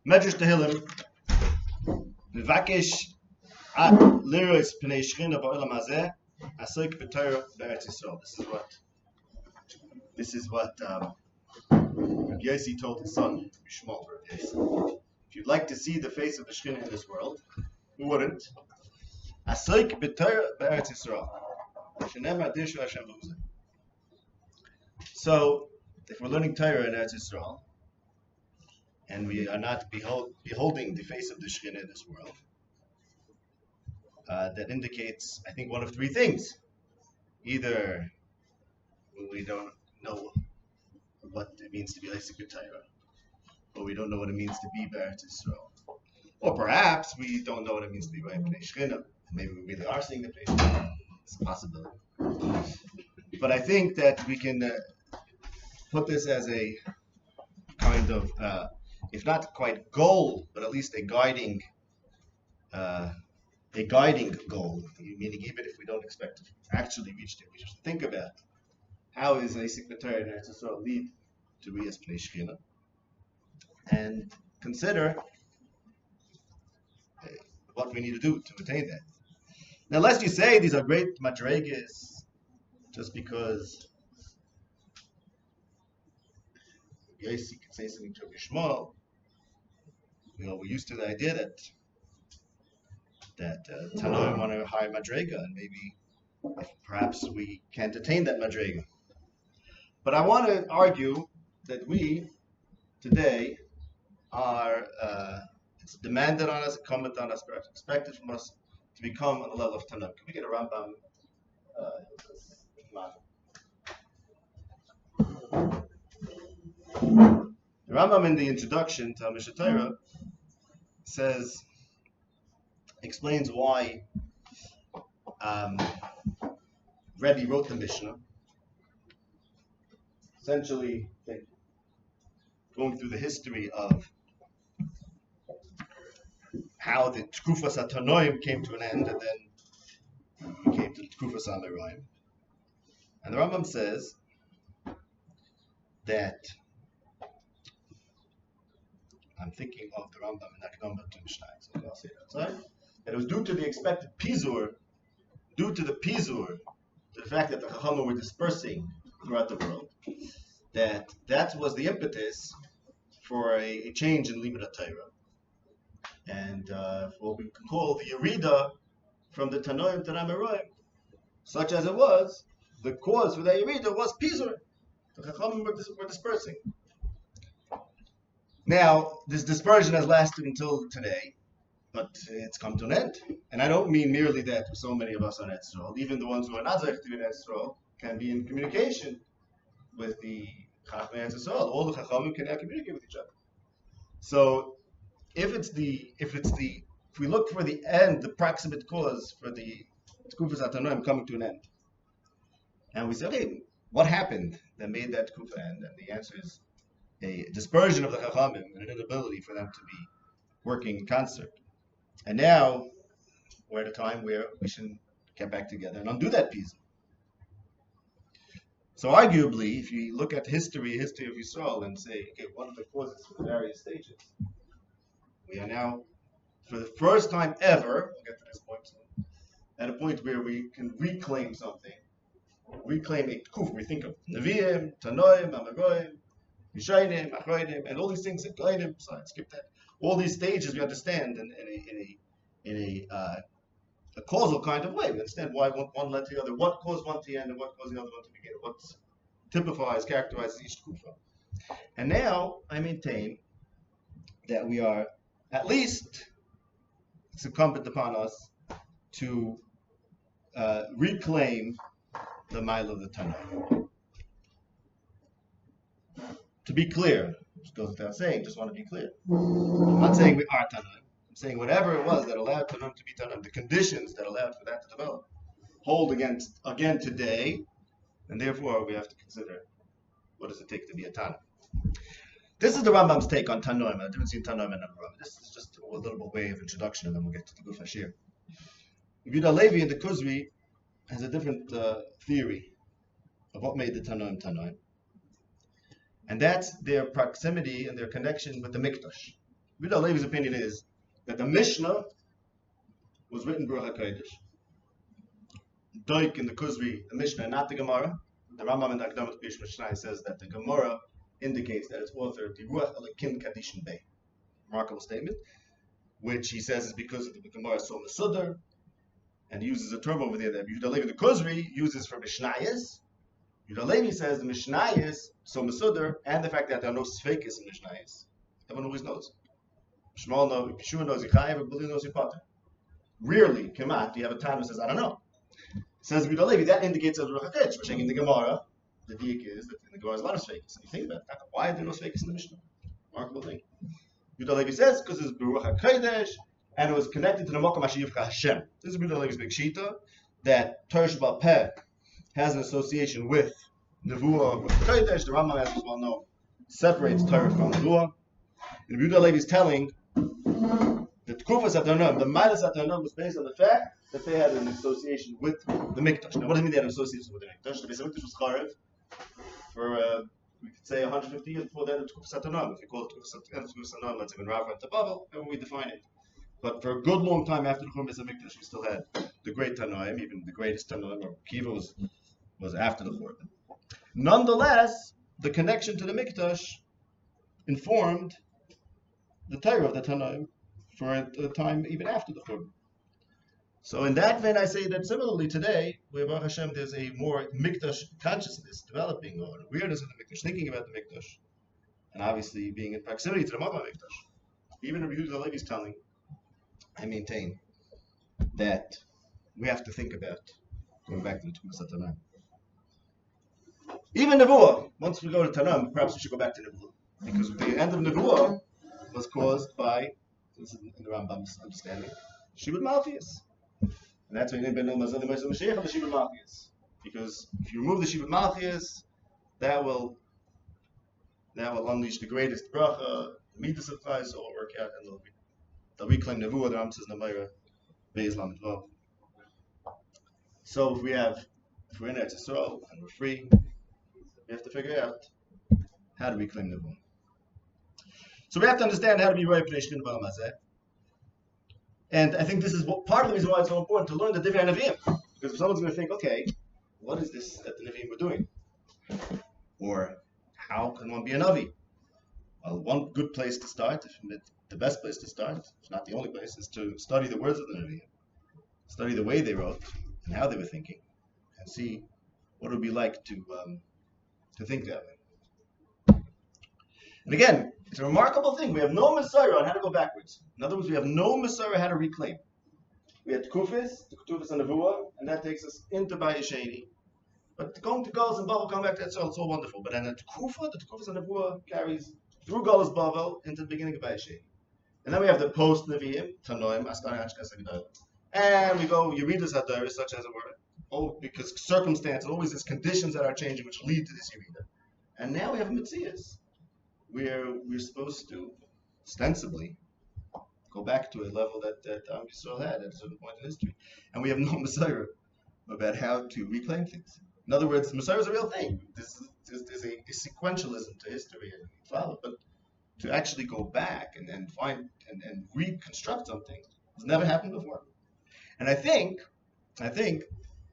Midrash Tehillim, Vivakesh at Liros Pnei Shechinah ba'olam hazeh, Asoik b'Torah Eretz Yisrael. This is what Rabbi Yossi told his son, Shlomo. If you'd like to see the face of the Shechinah in this world, who wouldn't? Asoik b'Torah Eretz Yisrael. Shenema Dishu Hashem b'Uzeh. So, if we're learning Torah in Eretz Yisrael, and we are not beholding the face of the Shechinah in this world, that indicates, I think, one of three things. Either we don't know what it means to be Isaac Torah, or we don't know what it means to be Bereishis Yisrael, or perhaps we don't know what it means to be Bnei Shechinah. Maybe we really are seeing the Bnei Shechinah. It's a possibility. But I think that we can put this as a kind of, if not quite goal, but at least a guiding goal. Meaning, even if we don't expect to actually reach it, we just think about how is Isaac Torah and Eretz Yisrael lead to Riyas Pnei Shechinah, and consider what we need to do to attain that. Now, lest you say these are great madrigas, just because Yossi could say something to Shlomo. We're used to the idea that Tannaim want a higher madriga, and maybe perhaps we can't attain that madriga. But I want to argue that we today are it's demanded on us, incumbent on us, perhaps expected from us to become on the level of Tannaim. Can we get a Rambam? The Rambam in the introduction to Mishlei Torah explains why Rebbe wrote the Mishnah. Essentially, going through the history of how the Tkufas Tannaim came to an end, and then we came to the Tkufas Amoraim. And the Rambam says that, I'm thinking of the Rambam in incumbent to Mishlei, so I'll say that. Right? That it was due to the expected Pizur, to the fact that the Chachamim were dispersing throughout the world, that was the impetus for a change in Limud Torah, and what we can call the Yerida from the Tannaim to the Amoraim, such as it was. The cause for that Yerida was Pizur. The Chachamim were dispersing. Now, this dispersion has lasted until today, but it's come to an end. And I don't mean merely that so many of us on Eretz Yisrael, even the ones who are not Zayich to be in Eretz Yisrael, can be in communication with the Chachmei Eretz Yisrael. All the Chachamim can now communicate with each other. So, if we look for the end, the proximate cause for the Tkufas Tannaim coming to an end, and we say, okay, what happened that made that Tkufa end? And the answer is a dispersion of the Chachamim and an inability for them to be working in concert. And now we're at a time where we should get back together and undo that piece. So arguably, if you look at history of Yisrael and say, okay, what are the causes for the various stages? We are now, for the first time ever, we'll get to this point soon, at a point where we can reclaim something, reclaim a kuf. We think of Nevi'im, Tannaim, Amoraim, Mishlei, Achronim, and all these things, Gleinim, so I'd skip that. All these stages we understand in a causal kind of way. We understand why one led to the other, what caused one to end and what caused the other one to begin, what typifies, characterizes each kufa. And now I maintain that we are, at least, it's incumbent upon us to reclaim the mile of the Tannaim. To be clear, which goes without saying, just want to be clear. I'm not saying we are Tannaim. I'm saying whatever it was that allowed Tannaim to be Tannaim, the conditions that allowed for that to develop, hold again today, and therefore we have to consider what does it take to be a Tannaim. This is the Rambam's take on Tannaim, the difference between Tannaim and Amoraim. This is just a little bit way of introduction, and then we'll get to the Guf Hashir. Yehuda Levi and the Kuzri has a different theory of what made the Tannaim. And that's their proximity and their connection with the mikdash. Yehuda Levi's opinion is that the Mishnah was written Baruch HaKodesh. Doik in the Kuzri, the Mishnah, not the Gemara. The Rambam in the Akdamat Pirush Mishnai says that the Gemara indicates that its author, the Ruach Elakim Kadishin Bey. Remarkable statement, which he says is because the Gemara is so Masudar, and he uses a term over there that Yehuda Levi the Kuzri uses for Mishnayos. Yehuda Levi says the Mishnayos, so Masudar, and the fact that there are no Sfeikis in Mishnayos. Everyone always knows. Shmuel knows, Yeshua knows Yechayev, and Bili knows Yepater. Rarely, Kemat, you have a time that says, I don't know. Says Yehuda Levi, that indicates that Ruach HaKodesh. We're saying in the Gemara, the diak is that in the Gemara is a lot of Sfeikis. And you think about it, why are there no Sfeikis in the Mishnah? Remarkable thing. Yehuda Levi says, because it's Baruch HaKodesh, and it was connected to the Mokom HaShiyivcha Hashem. This is Yehuda Levi's big shita, that Torah Sheba'al Peh has an association with Nevuah, with Kodesh. The Rambam, as is well known, separates Torah from Nevuah. And Yehuda Levi is telling the Tkufas at Tannaim, the midrash at Tannaim was based on the fact that they had an association with the mikdash. Now, what does it mean they had an association with the mikdash? The mikdash was charev for, we could say, 150 years before that, the Tkufas at Tannaim. If you call it Tkufas at Tannaim, let's say in Rava and Tabavel, however we define it. But for a good long time after the Churban Beis HaMikdash, we still had the great Tannaim, even the greatest Tannaim, or Kiva was after the Churban. Nonetheless, the connection to the mikdash informed the Torah of the Tannaim for a time even after the Churban. So in that vein, I say that similarly today, where Baruch Hashem, there's a more mikdash consciousness developing, or awareness of the mikdash, thinking about the mikdash, and obviously being in proximity to the Mokom HaMikdash. Even Rabbi Yehuda Levi is telling, I maintain that we have to think about going back to the Tumas at Tannaim. Even Nevuah, once we go to Tannaim, perhaps we should go back to Nevuah, because the end of Nevuah was caused by, this is in the Rambam's understanding, Shibud Malchus. And that's why you didn't know Mazal the Mashiach of the Shibud Malchus. Because if you remove the Shibud Malchus, that will unleash the greatest bracha, the midas of Christ, will work out, and they'll reclaim Nevuah, the Rambam says Namayra, Beis Lamed Vav. So if we're in Eretz Yisrael and we're free, we have to figure out how to reclaim Nevuah. So we have to understand how to be right Pnei B'Olam Hazeh. And I think this is part of the reason why it's so important to learn the Divrei Nevi'im. Because if someone's going to think, okay, what is this that the Nevi'im were doing? Or how can one be a Navi? Well, one good place to start, the best place to start, if not the only place, is to study the words of the Nevi'im. Study the way they wrote and how they were thinking. And see what it would be like to think that way. And again, it's a remarkable thing. We have no Mussar on how to go backwards. In other words, we have no Mussar on how to reclaim. We had Tkufis, the Ketuvos and Nevuah, and that takes us into Bayesheni. But going to Galus and Bavel, come back to that, it's all wonderful. But then the Tkufos and Nevuah carries through Galus Bavel into the beginning of Bayesheni. And then we have the post-Nevi'im, Tannaim, Askari, Ashkas, Agdal. And we go, Yeridas Hadaris, such as it were. Because circumstances, always there's conditions that are changing which lead to this Yerida. And now we have Metzias, where we're supposed to, ostensibly, go back to a level that Am Yisrael had at a certain point in history. And we have no Messiah about how to reclaim things. In other words, Messiah is a real thing. There's a sequentialism to history and follow, but to actually go back and find and reconstruct something has never happened before. And I think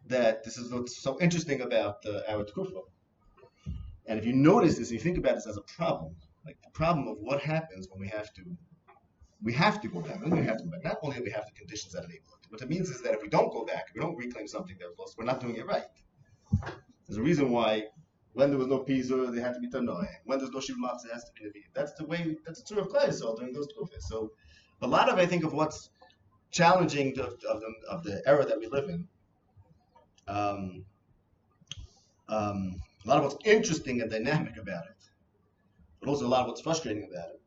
that this is what's so interesting about our Tkufa. And if you notice this, you think about this as a problem, like the problem of what happens when we have to go back. When we have to go back, not only do we have the conditions that enable it, what it means is that if we don't go back, if we don't reclaim something that was lost, we're not doing it right. There's a reason why when there was no Pizur, they had to be Tannaim. When there's no Shibud Malchus, it has to be Nevi'im. That's the truth of Klal Yisrael during those Tkufas. So a lot of, I think, of what's challenging of the era that we live in, a lot of what's interesting and dynamic about it, but also a lot of what's frustrating about it,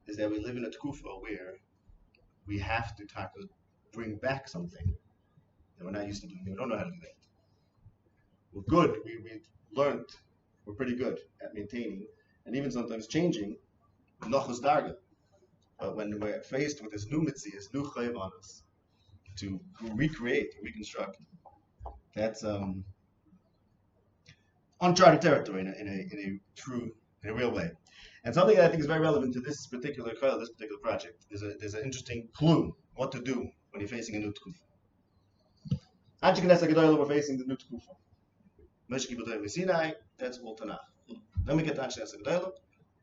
is that we live in a tkufa where we have to bring back something that we're not used to doing. We don't know how to do that. We're good. We've learned. We're pretty good at maintaining and even sometimes changing nochus darga. But when we're faced with this new mitzias, new chayav on us, to recreate, reconstruct, that's uncharted territory in a true in a real way. And something that I think is very relevant to this particular project. There's an interesting clue what to do when you're facing a new tkufa. Anshe Knesset Gedolah, we're facing the new tkufa. Moshe Kibbutz Sinai, that's all Tanach. Then we get to Anshe Knesset Gedolah,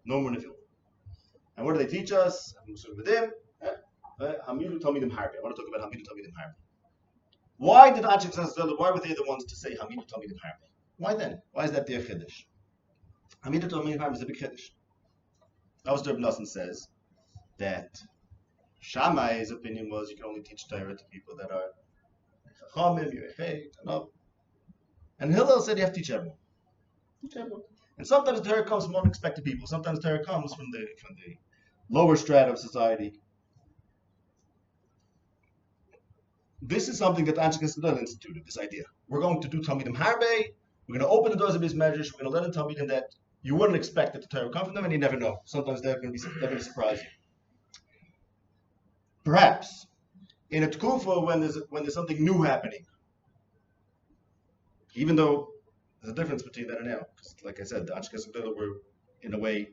no more Nevi'im. And what do they teach us? Hamidu Talmidim Harbi. I want to talk about Hamidu Talmidim Harbi. Why did Anshe Knesset Gedolah, why were they the ones to say Hamidu Talmidim Harbi? Why then? Why is that their chiddush? Hamidu Talmidim Harbi is a big chiddush. Rabbi Nosson says that Shammai's opinion was you can only teach Torah to people that are Chachamim, Yerechei, Tanab. And Hillel said you have to teach everyone. And sometimes the Torah comes from unexpected people. Sometimes the Torah comes from the lower strata of society. This is something that Anshe Knesset Gedolah instituted, this idea. We're going to do Talmidim Harbe. We're going to open the doors of his midrash. We're going to let them Talmidim that you wouldn't expect that the Torah will come from them, and you never know. Sometimes they're going to surprise you. Perhaps in a tkufa when there's something new happening, even though there's a difference between that and now, because like I said, the Anshe Knesset Gedolah were in a way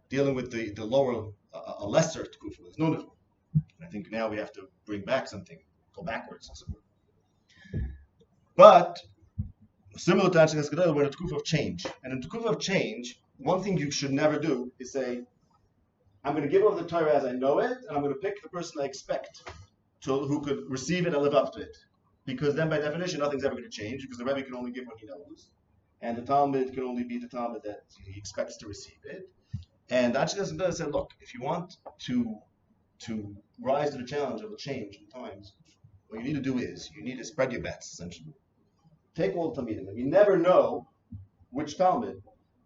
dealing with the lower, a lesser tkufa. There's no difference. I think now we have to bring back something, go backwards. But similar to Anshe Knesset Gedolah, we're in a tkufa of change. And in a tkufa of change, one thing you should never do is say, I'm going to give over the Torah as I know it, and I'm going to pick the person I expect who could receive it and live up to it. Because then by definition, nothing's ever going to change, because the Rebbe can only give what he knows. And the Talmud can only be the Talmud that he expects to receive it. And Anshe Knesset Gedolah said, look, if you want to rise to the challenge of a change in times, what you need to do is, you need to spread your bets, essentially. Take all the Talmidim, and you never know which Talmud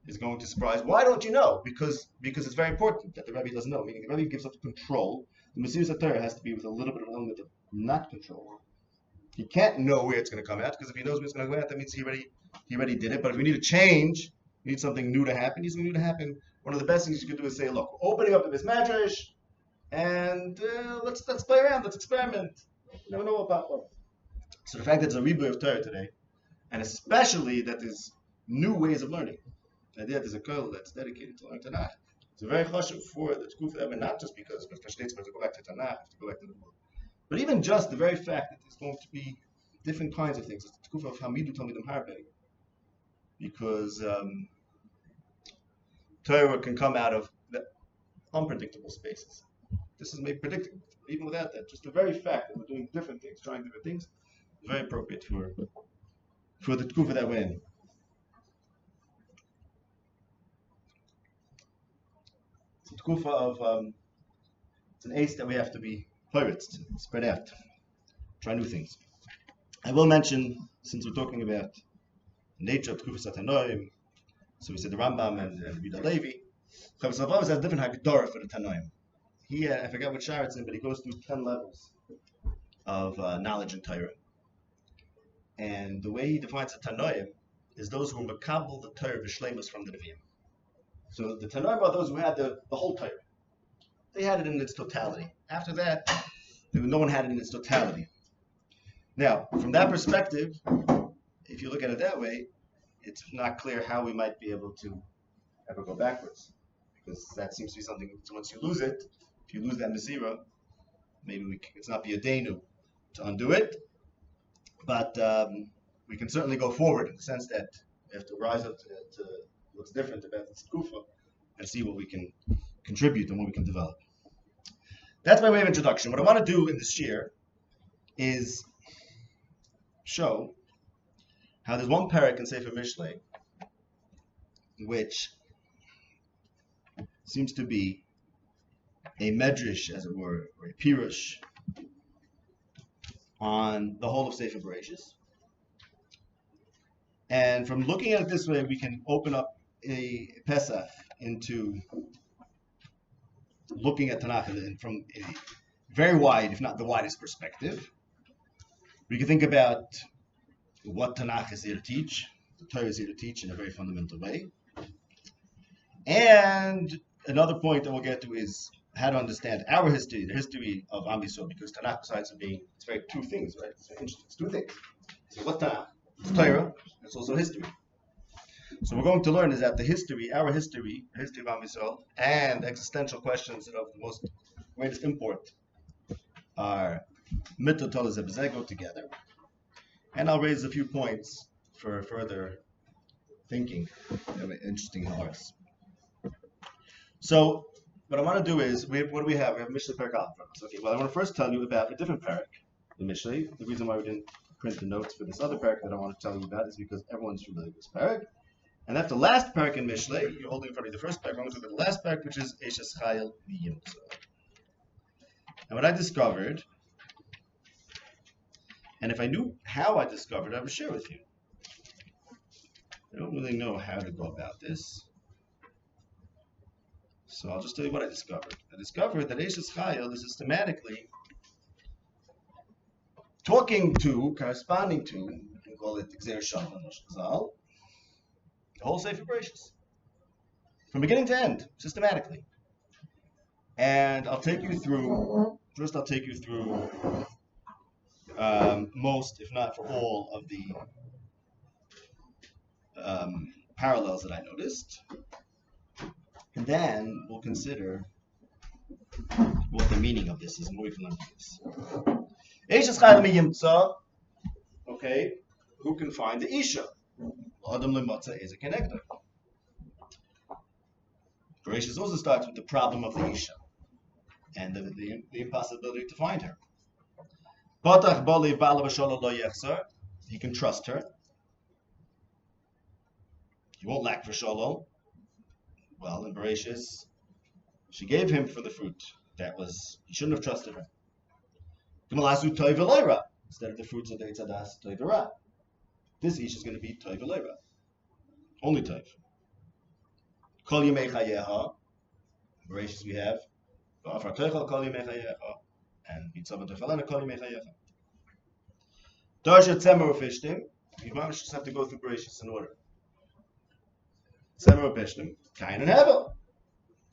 is going to surprise. Why don't you know? Because it's very important that the Rebbe doesn't know. Meaning the Rebbe gives up the control. The Mussar and Torah has to be with a little bit of an element of not control. He can't know where it's going to come out, because if he knows where it's going to come out, that means he already did it. But if we need a change, we need something new to happen. Something new to happen. One of the best things you can do is say, look, we're opening up this midrash, and let's play around, let's experiment. You never know what pop up. So the fact that there's a rebirth of Torah today, and especially that there's new ways of learning. The idea that there's a kol that's dedicated to learn Tanach. It's a very chashuv for the tkufa, and not just because especially it's going to go back to Tanach, to go back to the book. But even just the very fact that there's going to be different kinds of things. It's the tkufa of Hamidu Talmidim Harbe. Because Torah can come out of unpredictable spaces. This is maybe predictable. Even without that, just the very fact that we're doing different things, trying different things, is very appropriate for the tkufa that we're in. It's a tkufa of, it's an ace that we have to be pirates, spread out, try new things. I will mention, since we're talking about the nature of tkufa Tannaim, so we said the Rambam and Bida Levi, Chavis Avavas has a different hagdara for the Tannaim. He, I forgot what share it's in, but he goes through 10 levels of knowledge in Torah. And the way he defines the Tannaim is those who makabel the Torah v'shleimus from the Nevi'im. So the Tannaim are those who had the whole Torah. They had it in its totality. After that, no one had it in its totality. Now, from that perspective, if you look at it that way, it's not clear how we might be able to ever go backwards. Because that seems to be something, once you lose it, if you lose that Messira, maybe it's not biyadenu to undo it. But we can certainly go forward in the sense that we have to rise up to what's different about this kufa and see what we can contribute and what we can develop. That's my way of introduction. What I want to do in this year is show how there's one parak in Sefer Mishlei which seems to be a midrash, as it were, or a pirush on the whole of Sefer Bereishis. And from looking at it this way, we can open up a Pesach into looking at Tanakh from a very wide, if not the widest perspective. We can think about what Tanakh is here to teach, the Torah is here to teach in a very fundamental way. And another point that we'll get to is how to understand our history, the history of Am Yisrael, because Tanakh, besides being, it's very two things, right? It's very interesting. It's two things. So what's Tanakh? It's Torah, it's also history. So we're going to learn is that the history, our history of Am Yisrael, and existential questions of the most greatest import are mitotol go together. And I'll raise a few points for further thinking. Interesting horse. So what I want to do is, what do we have? We have Mishlei Perek Aleph from us. Okay, well I want to first tell you about a different Perek, the Mishlei. The reason why we didn't print the notes for this other Perek that I want to tell you about is because everyone's familiar with this Perek. And after the last Perek in Mishlei, you're holding in front of you the first Perek, I'm going to look at the last Perek, which is Eishes Chayil Miyimtza. And what I discovered, and if I knew how I discovered, I would share with you. I don't really know how to go about this. So I'll just tell you what I discovered. I discovered that Eishes Chayil is systematically corresponding to, you can call it Shechinah, the whole Sefer Bereishis, from beginning to end, systematically. And I'll take you through. First, I'll take you through most, if not for all, of the parallels that I noticed, and then we'll consider what the meaning of this is and what we can learn from this. Eishes Chayil Miyimtza. Okay, who can find the Isha? Adam lematza is a connector. Bereishis also starts with the problem of the Isha and the impossibility to find her. He can trust her. He won't lack for shalom. Well, in Bereishis, she gave him for the fruit. He shouldn't have trusted her. Instead of the fruits of the Eitz Hadas, toiv v'ra. This ish is going to be toiv v'leira. Only toiv. Kol yemei chayeha. Bereishis we have v'afar toichal kol yemei chayeha and mitzav v'tochalena kol yemei chayeha. Darsha tzemer ufishtim. You just have to go through Bereishis in order. Tzemer ufishtim. Kain and Hevel.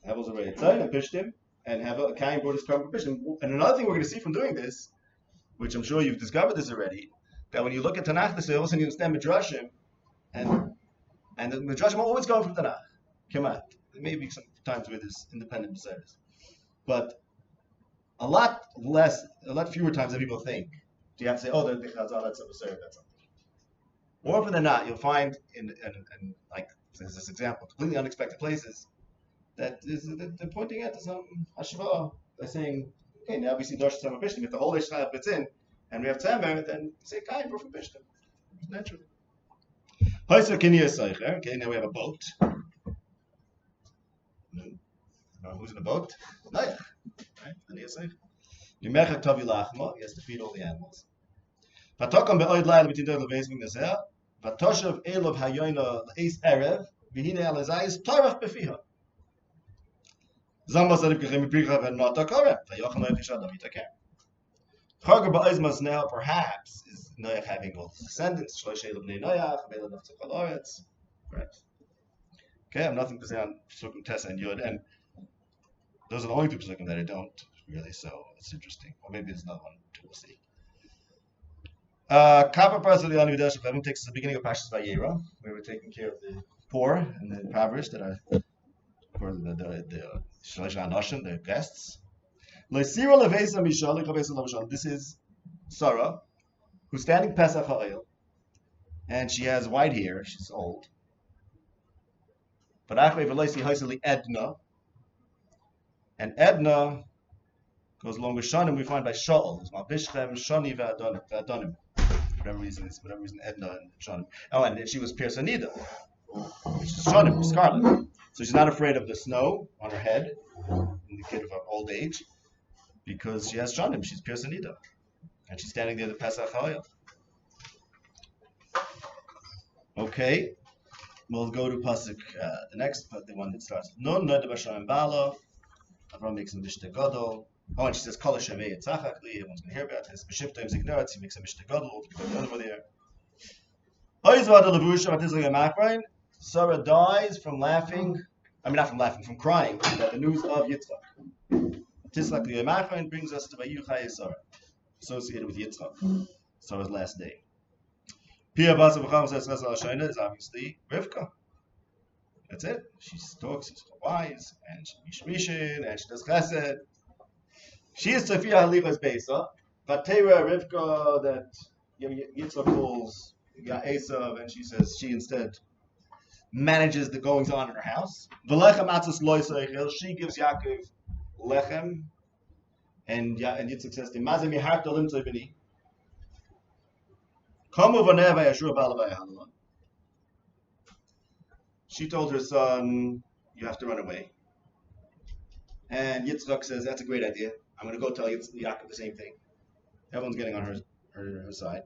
Hevel's already tzayim and pishtim, and Hevel Kain brought his carbon pishtim. And another thing we're going to see from doing this, which I'm sure you've discovered this already, that when you look at Tanach, all of a sudden you understand midrashim, and the midrashim are always going from Tanach. Kemat. There may be some times where there's independent besides, but a lot fewer times than people think. Do you have to say, oh, the Chazal, that's a Mussar, that's something. More often than not, you'll find in like there's this example, completely unexpected places, that they're pointing at some hashva by saying, okay, now we see Dosh Tzemah Pishtim. If the whole Shechinah fits in, and we have Tzemah, then say Kain for Pishtim. Naturally. Okay, now we have a boat. Who's in a boat? Noach. Right? He has to feed all the animals. Now perhaps is Noach having all his descendants. Right. Okay, I have nothing to say on Pesukim Tessa and Yud, and those are the only two Pesukim that I don't really, so it's interesting. Or maybe there's another one too, we'll see. Kappa Parasali Anu Vidash Chavim takes us to the beginning of Pashas Vayera, where we're taking care of the poor and the impoverished that are for the the guests. This is Sarah, who's standing Pesach Ha'il, and she has white hair. She's old. But Edna, and Edna goes along with Shanim. We find by Shaul. It's Mabishchem Shani v'Adonim. Whatever reason Edna and Shanim. Oh, and she was Pirsanida, which is Shanim, scarlet. So she's not afraid of the snow on her head in the kid of her old age, because she has Shanim. She's Pirsanida, and she's standing there the Pesach Ha'il. Okay. We'll go to Pasuk, the next, the one that starts. Non Noda B'Shem Bala. Avram makes a Mishteh Gadol. Oh, and she says, Kol Hashem Yitzchak Li. Everyone's going to hear about this. B'Shivtoim Zignaretz. He makes a Mishteh Gadol. All the people over there. Oizvad Levush Matizli Machrain. Sarah dies from laughing. I mean, not from laughing, from crying at the news of Yitzchak. Tislak Li Machrain brings us to Vayuchai Sarah, associated with Yitzchak. Sarah's last day. Pia Basa B'Cham says Shechinah is obviously Rivka. That's it. She talks, she's wise, and she's mishmishin, and she does chesed. She is Sophia Halichas Besa, Vatera Rivka that Yitzchak calls Esav, and she says she instead manages the goings on in her house. V'lechem atzos loy soichel. She gives Yaakov lechem, and Yitzchak says to him, "Mazeh miharta limtzoi b'ni." Kamu v'neva yashur b'alavai halala. She told her son, "You have to run away." And Yitzchak says, "That's a great idea. I'm going to go tell Yaakov the same thing." Everyone's getting on her side.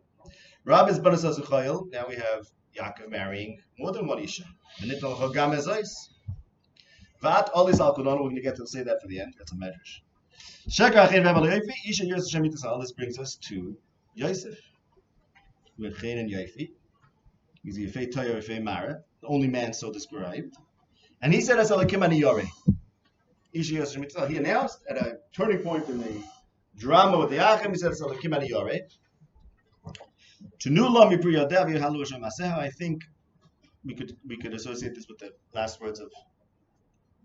Rab is Banasas Uchayil. Now we have Yaakov marrying more than one Isha. Vat Olis Al Kulon. We're going to get to say that for the end. That's a midrash. This brings us to Yosef. With Chen and Yofi. He's the Yefei Toya Yefei Mara, the only man so described. And he said, "As Alakim Ani Yore." He announced at a turning point in the drama with the Achim, he said, "Salakim ani yore." I think we could associate this with the last words of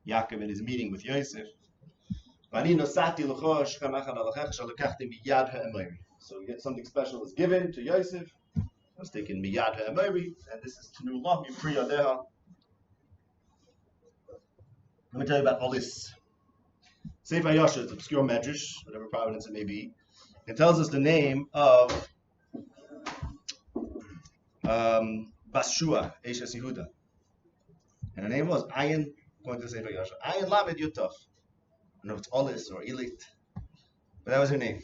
Yaakov in his meeting with Yosef. So yet something special is given to Yosef. It was taken miyad ha'emori, and this is Tanu Lam Yipri Yadeha. Let me tell you about all this. Sefer Yasha is obscure midrash, whatever provenance it may be. It tells us the name of Bashua, Eshes Yehuda. And her name was Ayin, going to Sefer Yasha. Ayin Lamed Yutov. I don't know if it's Olis or Elit, but that was her name.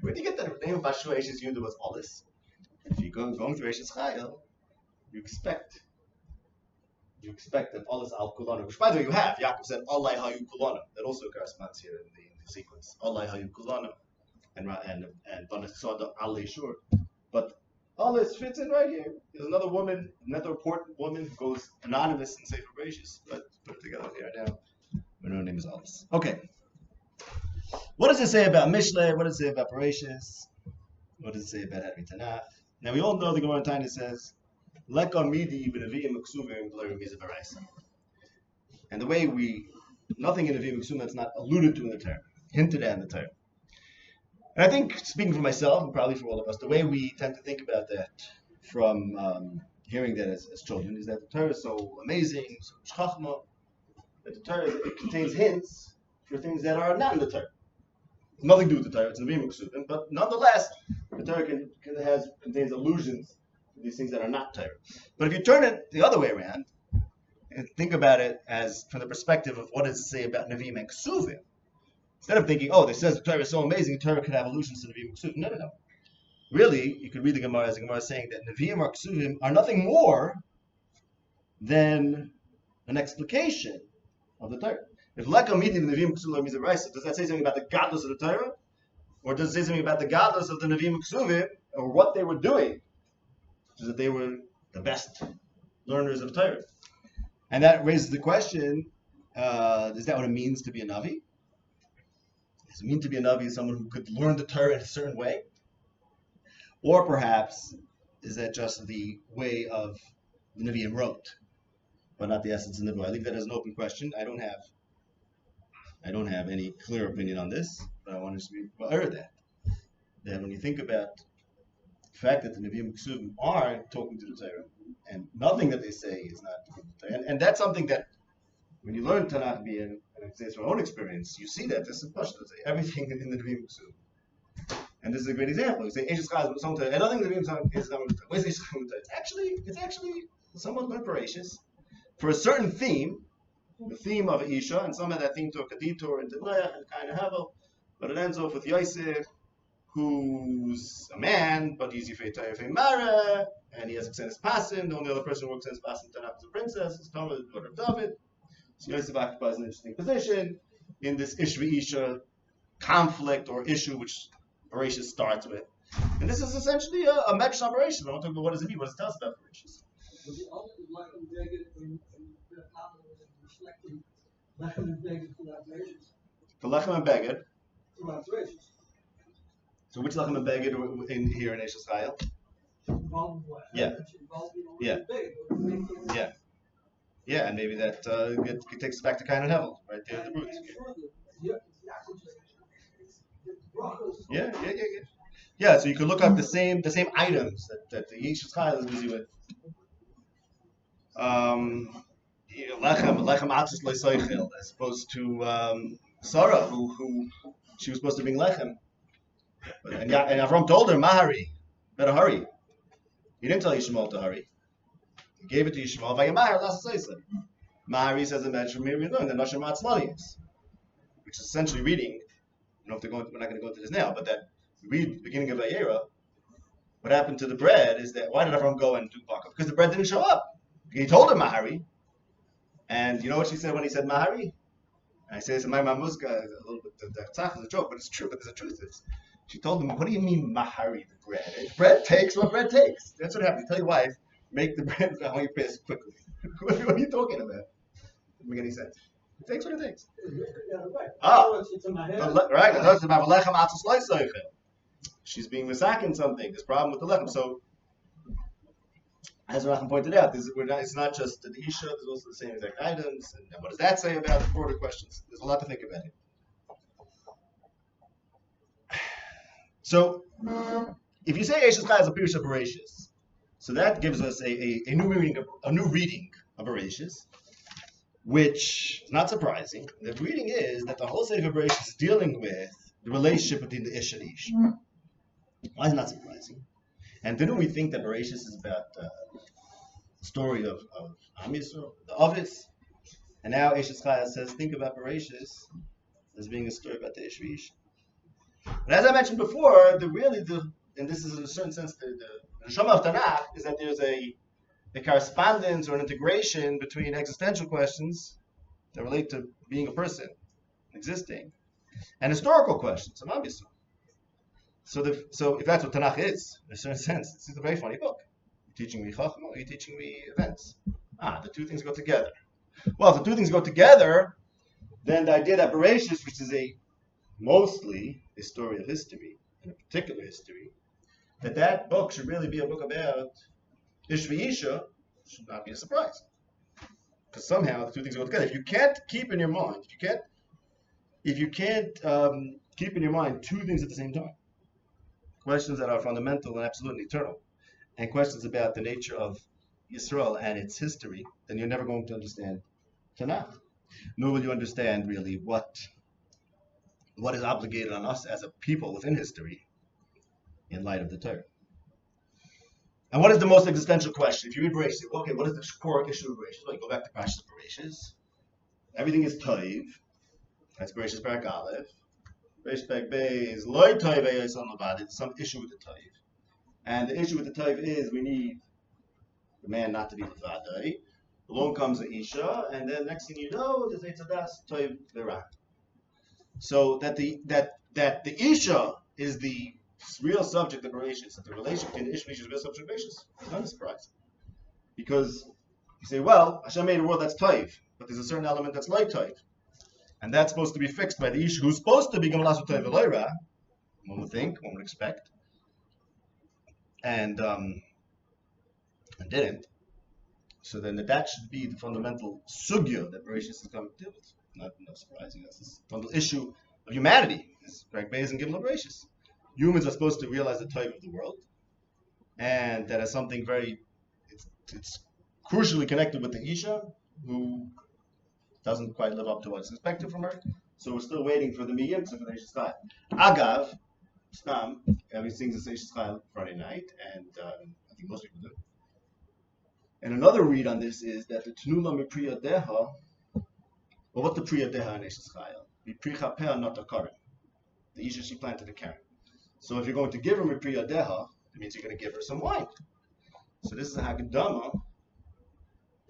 Where do you get the name of Bashua, Eshes Yehuda was Olis? If you're going through Eretz Yisrael, you expect that Olis al Kulana, which by the way you have. Yaakov said Alai Hayu Kulana. That also corresponds here in the sequence. Alai Hayu Kulana and Banasada Alei Shur. But Olis fits in right here. There's another woman, another important woman who goes anonymous in Sefer Bereishis. Let's put it together here now. Her name is Olis. Okay. What does it say about Mishlei? What does it say about Bereishis? What does it say about having Tanach? Now we all know the Gemara in Tannaim says, and the way nothing in Nevi'im Meksumim that's not alluded to in the Torah, hinted at in the Torah. And I think, speaking for myself, and probably for all of us, the way we tend to think about that from hearing that as children is that the Torah is so amazing, so Shechinah, that the Torah contains hints for things that are not in the Torah. It's nothing to do with the Torah, it's Nevi'im Meksumim, but nonetheless, the Torah contains allusions to these things that are not Torah. But if you turn it the other way around and think about it as from the perspective of what does it say about Nevi'im and Ksuvim, instead of thinking, oh, this says the Torah is so amazing, the Torah could have allusions to Nevi'im and Ksuvim. No. Really, you could read the Gemara as the Gemara is saying that Nevi'im or Ksuvim are nothing more than an explication of the Torah. If Leka Miti the Nevi'im Ksuvim means a Bereishis, does that say something about the godless of the Torah? Or does it say something about the godless of the Nevi'im Ksuvim, or what they were doing? Which is that they were the best learners of Torah. And that raises the question, is that what it means to be a Navi? Does it mean to be a Navi someone who could learn the Torah in a certain way? Or perhaps, is that just the way of the Nevi'im wrote, but not the essence of the Nevi'im? I leave that as an open question. I don't have any clear opinion on this, but I want to be aware that when you think about the fact that the Nevi'im Ksuvim are talking to the Torah, and nothing that they say is not talking to the Torah, and that's something that when you learn Tanach, and I say it's from our own experience, you see that there's some questions. Everything in the Nevi'im Ksuvim, and this is a great example. You say Eish Chaz is something, and nothing in the Nevi'im Ksuvim is something. Where's Eish Chaz? It's actually somewhat like Bereishis for a certain theme. The theme of Isha, and some of that theme took a detour into Leach and kind of Havel, but it ends off with Yosef, who's a man, but he's Yefei Toya Yefei Mara, and he has Exenis Pasim. The only other person who works Exenis Pasim Tanach is a princess, is Tamar, the daughter of David. So Yosef occupies an interesting position in this Ishvi Isha conflict or issue, which Bereishis starts with. And this is essentially a midrash on Bereishis. I want to talk about what does it mean, what does it tell us about Bereishis. The Lechem and Beged. So which Lechem and Beged in here in Eretz Yisrael? Yeah. Yeah, and maybe that it takes us back to Cain and Hevel, right there in the root. Yeah. Yeah, so you could look up the same items that the Yeshus Chayil is busy with. Lechem atzis loisaychel, as opposed to Sarah, who she was supposed to bring lechem, and Avram told her, "Mahari, better hurry." He didn't tell Yishmael to hurry. He gave it to Yishmael. Vayamahar lasasaysa. Mahari says in that Shemir we learned the Nashim Atzmalius, which is essentially reading. We're not going to go into this now, but that read the beginning of Vayera. What happened to the bread is that why did Avram go and do baka? Because the bread didn't show up. He told her Mahari, and you know what she said when he said Mahari? And I say this in my Mamuzka, a little bit the tzach is a joke, but it's true. But there's a truth. She told him, "What do you mean Mahari the bread? Bread takes what bread takes. That's what happens. Tell your wife, make the bread how you pass quickly. What are you talking about? Doesn't make any sense. It takes what it takes. Right. It talks about lechem atzos loisaychel. She's being misakin something. There's a problem with the lechem. So, as Racham pointed out, it's not just the Isha, there's also the same exact items. And what does that say about the broader questions? There's a lot to think about here. So, if you say Eishes Chai is a Pirush of Bereishis, so that gives us a new reading of Bereishis, which is not surprising. The reading is that the whole Sefer Bereishis is dealing with the relationship between the Ish and Ish. Why is it not surprising? And didn't we think that Bereishis is about the story of Am Yisrael, the Ovis? And now Eishes Chai says, think about Bereishis as being a story about the Ish V'ish. But as I mentioned before, and this is in a certain sense the Shlomo of Tanach, is that there's a correspondence or an integration between existential questions that relate to being a person, existing, and historical questions, Am Yisrael. So if that's what Tanach is, in a certain sense, it's a very funny book. You're teaching me Chachma, or you're teaching me events. The two things go together. Well, if the two things go together, then the idea that Bereishis, which is mostly a story of history, and a particular history, that book should really be a book about Ish v'Isha, should not be a surprise. Because somehow the two things go together. If you can't keep in your mind, keep in your mind two things at the same time, questions that are fundamental and absolute and eternal, and questions about the nature of Yisrael and its history, then you're never going to understand Tanakh. Nor will you understand really what is obligated on us as a people within history in light of the Torah. And what is the most existential question? If you read Bereishis, okay, what is the core issue of Bereishis? Well, you go back to Parshas Bereishis. Everything is Toiv. That's Bereishis Parak Aleph. Bereishis Parak Beis, Loi Toiv Eyoson Levad. There's some issue with the Toiv. And the issue with the Toiv is we need the man not to be Levadai. Along comes the Isha, and then next thing you know, there's Eitzadas Toiv Verak. So that the Isha is the real subject of Bereishis, that the relationship between the Ish and Isha is the real subject of Bereishis. It's not a surprise. Because you say, well, Hashem made a world that's Toiv, but there's a certain element that's like Toiv. And that's supposed to be fixed by the Isha, who's supposed to be Gamalasu Toiv Eloira, one would think, one would expect. And didn't. So then that should be the fundamental sugya that Bereishis is coming to deal with. Not surprising. That's this fundamental issue of humanity. It's Greg Beis and Gimel Bereishis. Humans are supposed to realize the type of the world, and that is something it's crucially connected with the Isha, who doesn't quite live up to what's expected from her. So we're still waiting for the Miyim to finish the Chai. Agav, Stam, everything's a Eishes Chai Friday night, and I think most people do. And another read on this is that the Tnula Mipriya Deha, well, what's the Priya Deha in Eishes Chai? Mipricha Peh not a Karen. The Isha, she planted a Karen. So if you're going to give her Mipriya Deha, it means you're going to give her some wine. So this is a Haggadama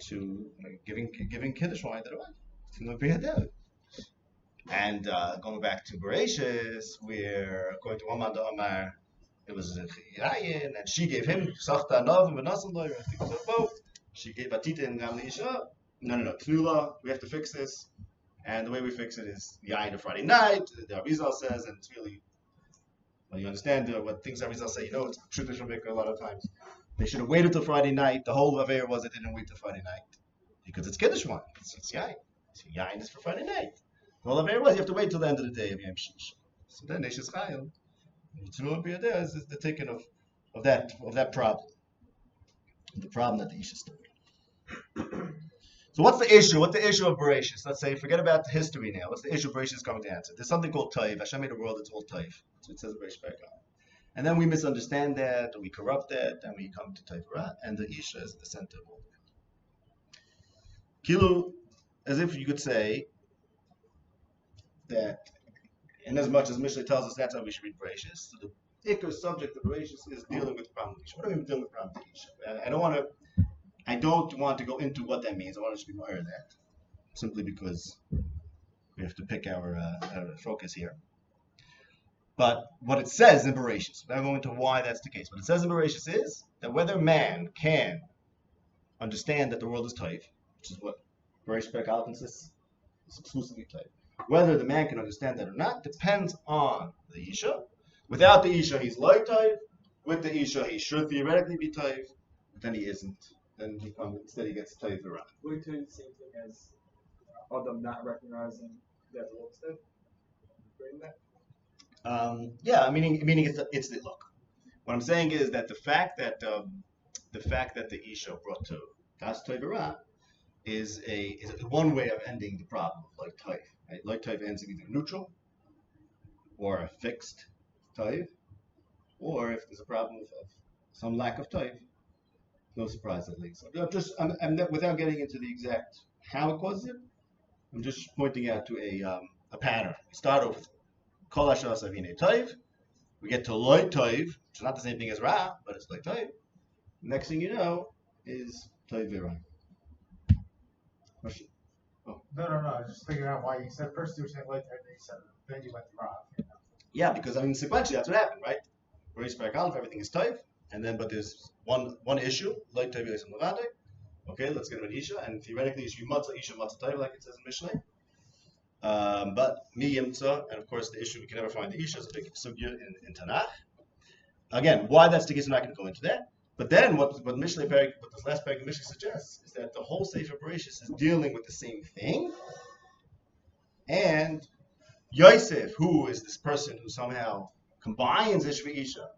to giving Kiddush wine to the wife. Tnula Mipriya Deha. And going back to Bereishis, where according to Amad Amar, it was Yayin, and she gave him Sachta Nov and Benasan Loyer. I think it was both. She gave Batita and Gamli Isha. No. Tnula, we have to fix this. And the way we fix it is Yayin of Friday night, the Arizal says, and it's really, well, you understand what things Arizal say, it's traditional maker a lot of times. They should have waited till Friday night. The whole affair was it didn't wait till Friday night. because it's Kiddush wine. It's yain. So yain is for Friday night. All of it was, you have to wait till the end of the day of Yom Shish. So then Neishas Chayil, there is the taking of that problem. The problem that the Isha started. So what's the issue? What's the issue of Bereishis? Let's say, forget about the history now. What's the issue of Bereishis coming to answer? There's something called Taiv. Hashem made a world that's all Taiv. So it says Bereishis. And then we misunderstand that, or we corrupt that, and we come to Taiv Ra, and the Isha is at the center of all that. Kilu, as if you could say that, in as much as Mishlei tells us that's how we should read Bereishis, so the ikar subject of Bereishis is dealing with the problem of Isha. What do we mean dealing with the problem of Isha? I don't want to go into what that means. I want to just be aware of that, simply because we have to pick our focus here. But what it says in Bereishis, without going into why that's the case, what it says in Bereishis is that whether man can understand that the world is Taiv, which is what Bereishis Perek Aleph insists is exclusively Taiv, whether the man can understand that or not depends on the Isha. Without the Isha, he's like Taiv. With the Isha, he should theoretically be Taiv, but then he isn't. Then instead he gets Taiv around. Would you do the same thing as Adam not recognizing that the world is Taiv? Yeah, meaning it's the look. What I'm saying is that the fact that the Isha brought to Das Taiv is one way of ending the problem of like Taiv. Right? Like Taiv ends in either neutral or a fixed Taiv, or if there's a problem of some lack of Taiv. No surprise, at least. I'm not, without getting into the exact how it causes it, I'm just pointing out to a pattern. We start off with Kol Hashas Avine Taiv. We get to Loy Taiv, which is not the same thing as Ra, but it's like Taiv. Next thing you know is Taiv Ra. Question? Oh. No. I was just figuring out why you said first you were saying Loy Taiv, then you went to Ra. Yeah, because sequentially that's what happened, right? Bereishis Perek Aleph, everything is Taiv. And then, but there's one issue, like Taiv Yosem Levante. Okay, let's get an Isha, and theoretically, it should be Matzah Isha Matzah Taiv, like it says in Mishlei. But Mi Yimtza, and of course, the issue we can never find the Isha is a big sugya in Tanach. Again, why that's the case, I'm not going to go into that. But then, what Mishlei Perek, what this last Perek of Mishlei suggests is that the whole Sefer Bereishis is dealing with the same thing, and Yosef, who is this person who somehow combines Ishva Isha,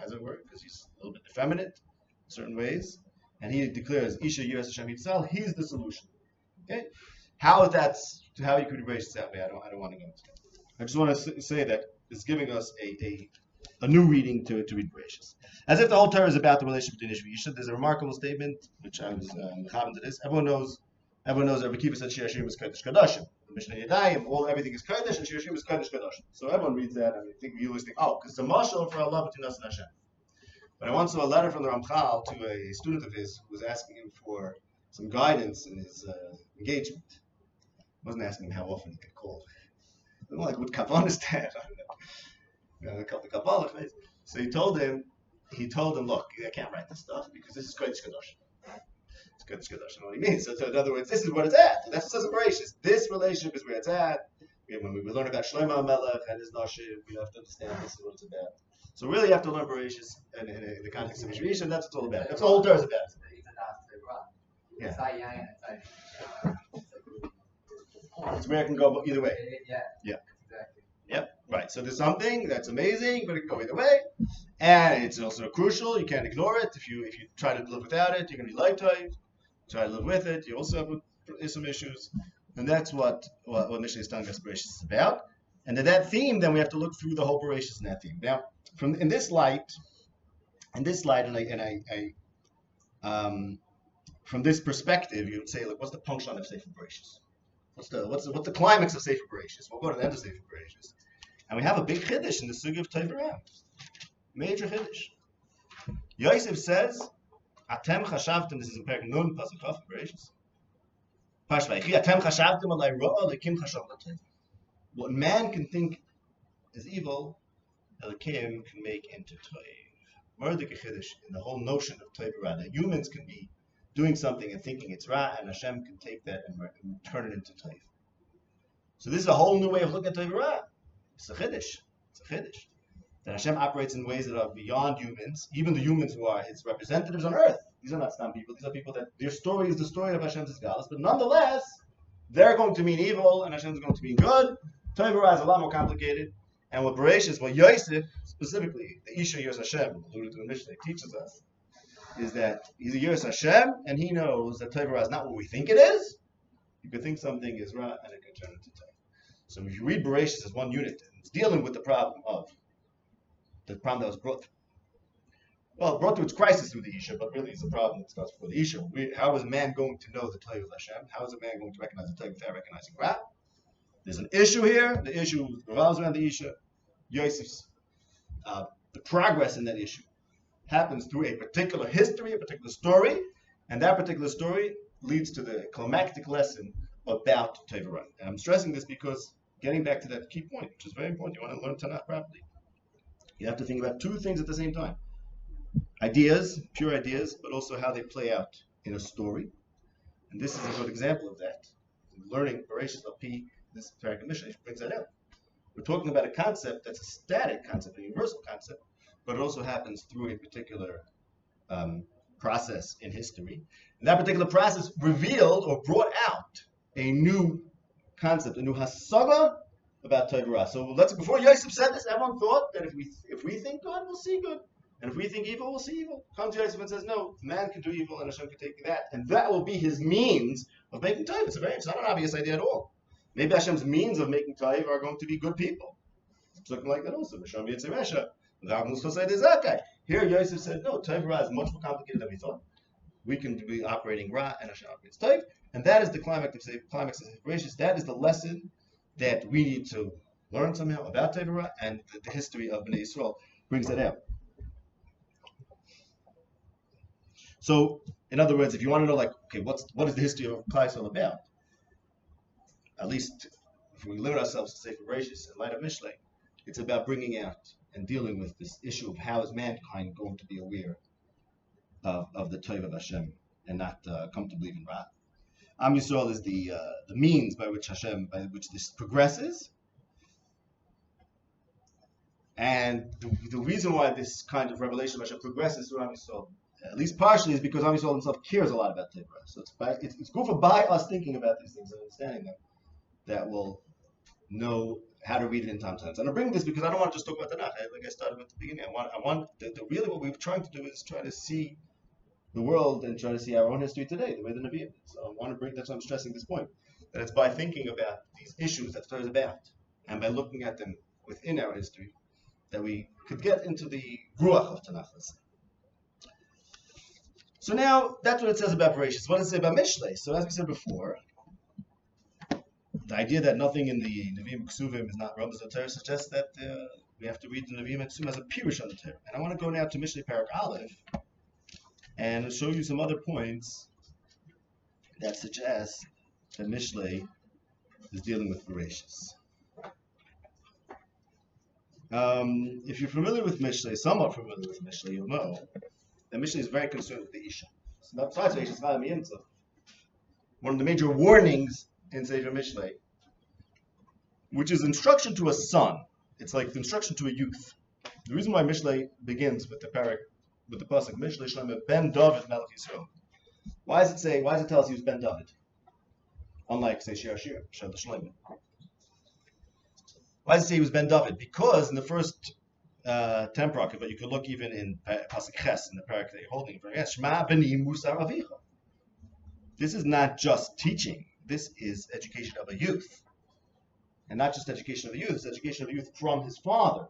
as it were, because he's a little bit effeminate in certain ways, and he declares Isha Yos Hashem Yitzal, he's the solution. Okay, how you could erase it that way, I don't want to go into that. I just want to say that it's giving us a new reading to read Bereishis, as if the whole Torah is about the relationship between Ishva Isha. There's a remarkable statement which I was mechavan to this. Everyone knows that Rabbi Kiva said Shir Hashirim is Kodesh Kadashim. Mishnei Yadayim, everything is Kodesh, and Shir Hashirim is Kodesh Kadashim. So everyone reads that, and you always think, because it's a mashal for Allah between us and Hashem. But I once saw a letter from the Ramchal to a student of his who was asking him for some guidance in his engagement. I wasn't asking him how often he could call. I'm like, what kavan is that? I don't know. A couple of Kabbalah. So he told him, look, I can't write this stuff because this is Kodesh Kadashim. It's Kodesh Kadashim. What he means. So in other words, this is what it's at. That's what says in Bereishis. This relationship is where it's at. When we learn about Shlomo Melech and his Nashim, we have to understand this is what it's about. So really, you have to learn Bereishis in the context of Mishlei, and that's what it's all about. That's what the whole Torah is about. Yeah. It's where it can go either way. Yeah. Exactly. Yep. Right. So there's something that's amazing, but it can go either way, and it's also crucial. You can't ignore it. If you try to live without it, you're going to be light type. Try to live with it, you also have some issues, and that's what Mishlei is telling us Bereishis is about. And to that theme, then we have to look through the whole Bereishis in that theme. Now, in this light, from this perspective, you would say, like, what's the punchline of Sefer Bereishis? What's the climax of Sefer Bereishis? We'll go to the end of Sefer Bereishis, and we have a big chiddush in the sugya of Taiv Ra, major chiddush. Yosef says, "Atem chashavtem." This is in Perek Nun Pasuk Chaf Bereishis. Pashvaychi Atem chashavtem alay ro'a lekim chashav l'taiv. What man can think is evil, Elokim can make into Taiv. Murdik chiddush in the whole notion of Taiv Ra, that humans can be doing something and thinking it's Ra, and Hashem can take that and turn it into Taiv. So this is a whole new way of looking at Taiv Ra. It's a chiddush. That Hashem operates in ways that are beyond humans, even the humans who are His representatives on earth. These are not stam people. These are people that their story is the story of Hashem's Galus, but nonetheless, they're going to mean evil and Hashem is going to mean good. Torah is a lot more complicated. And what Bereishis, what Yosef, specifically, the Isha Yiras Hashem, alluded to in Mishlei, teaches us, is that he's a Yiras Hashem, and he knows that Torah is not what we think it is. You could think something is Ra, and it can turn into Torah. So if you read Bereishis as one unit, it's dealing with the problem that was brought to its crisis through the Isha, but really it's a problem that starts before the Isha. How is man going to know the Torah of Hashem? How is a man going to recognize the Torah without recognizing Ra? There's an issue here. The issue revolves around the Isha. Yosef's the progress in that issue happens through a particular history, a particular story, and that particular story leads to the climactic lesson about Torah. And I'm stressing this because getting back to that key point, which is very important, you want to learn Tanach properly. You have to think about two things at the same time. Ideas, pure ideas, but also how they play out in a story. And this is a good example of that. Learning Bereishis P, this Parak Mishlei brings that out. We're talking about a concept that's a static concept, a universal concept, but it also happens through a particular process in history. And that particular process revealed or brought out a new concept, a new hasaga about Torah. So before Yosef said this, everyone thought that if we think good, we'll see good. And if we think evil, we'll see evil. Comes Yosef and says, no, man can do evil and Hashem can take that. And that will be his means of making Torah. It's not an obvious idea at all. Maybe Hashem's means of making Torah are going to be good people. It's looking like that also. Here Yosef said, no, Torah is much more complicated than we thought. We can be operating Ra and Hashem operates Torah. And that is the climax of Bereishis. That is the lesson that we need to learn somehow about Torah, and the history of Bnei Yisrael brings that out. So, in other words, if you want to know, what is the history of Klal Yisrael about? At least, if we limit ourselves to say Bereishis in light of Mishlei, it's about bringing out and dealing with this issue of how is mankind going to be aware of the Torah of Hashem and not come to believe in Ra. Am Yisrael is the means by which this progresses, and the reason why this kind of revelation of Hashem progresses through Am Yisrael, at least partially, is because Am Yisrael himself cares a lot about Torah. So it's good for by us thinking about these things and understanding them that will know how to read it in times. And I bring this because I don't want to just talk about Tanach. Like I started at the beginning, I want really what we're trying to do is try to see the world and try to see our own history today, the way the Nevi'im. So I want to bring, that's why I'm stressing this point, that it's by thinking about these issues that Torah is about, and by looking at them within our history, that we could get into the ruach of Tanach. So now, that's what it says about Bereishis. What does it say about Mishlei? So as we said before, the idea that nothing in the Nevi'im Ksuvim is not Ramaz Torah suggests that we have to read the Nevi'im Ksuvim as a pirush on the Torah. And I want to go now to Mishlei Parak Aleph and show you some other points that suggest that Mishlei is dealing with Bereishis. If you're familiar with Mishlei, somewhat familiar with Mishlei, you'll know that Mishlei is very concerned with the Isha. So besides Isha, it's not a mitzvah. One of the major warnings in Sefer Mishlei, which is instruction to a son. It's like the instruction to a youth. The reason why Mishlei begins with the pasuk Mishlei Shlomo ben David Melech Yisrael. Why does it tell us he was ben David? Unlike, say, Shir Shir the Shlomo. Why does it say he was ben David? Because in the first 10 parak, but you could look even in pasuk Ches, in the parak that you're holding, Shema b'ni Mussar avicha. This is not just teaching. This is education of a youth. And not just education of a youth, it's education of a youth from his father.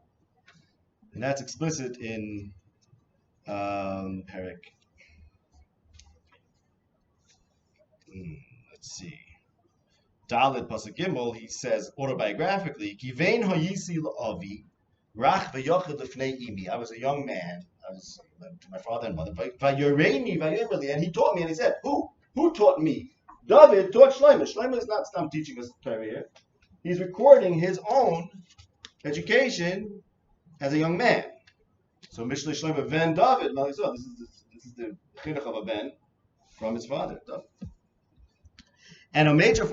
And that's explicit in Parak. Let's see. Dalet Pasuk Gimel, he says autobiographically, Kivein hayisi la'avi, rach v'yochid l'fnei imi. I was a young man. I was to my father and mother. Vayoreini vayomerli, and he taught me, and he said, Who taught me? David taught Shlomo. Shlomo is not teaching us Torah here. He's recording his own education as a young man. So Mishlei Shlomo ben David. This is the chinuch of a ben from his father, David. And a major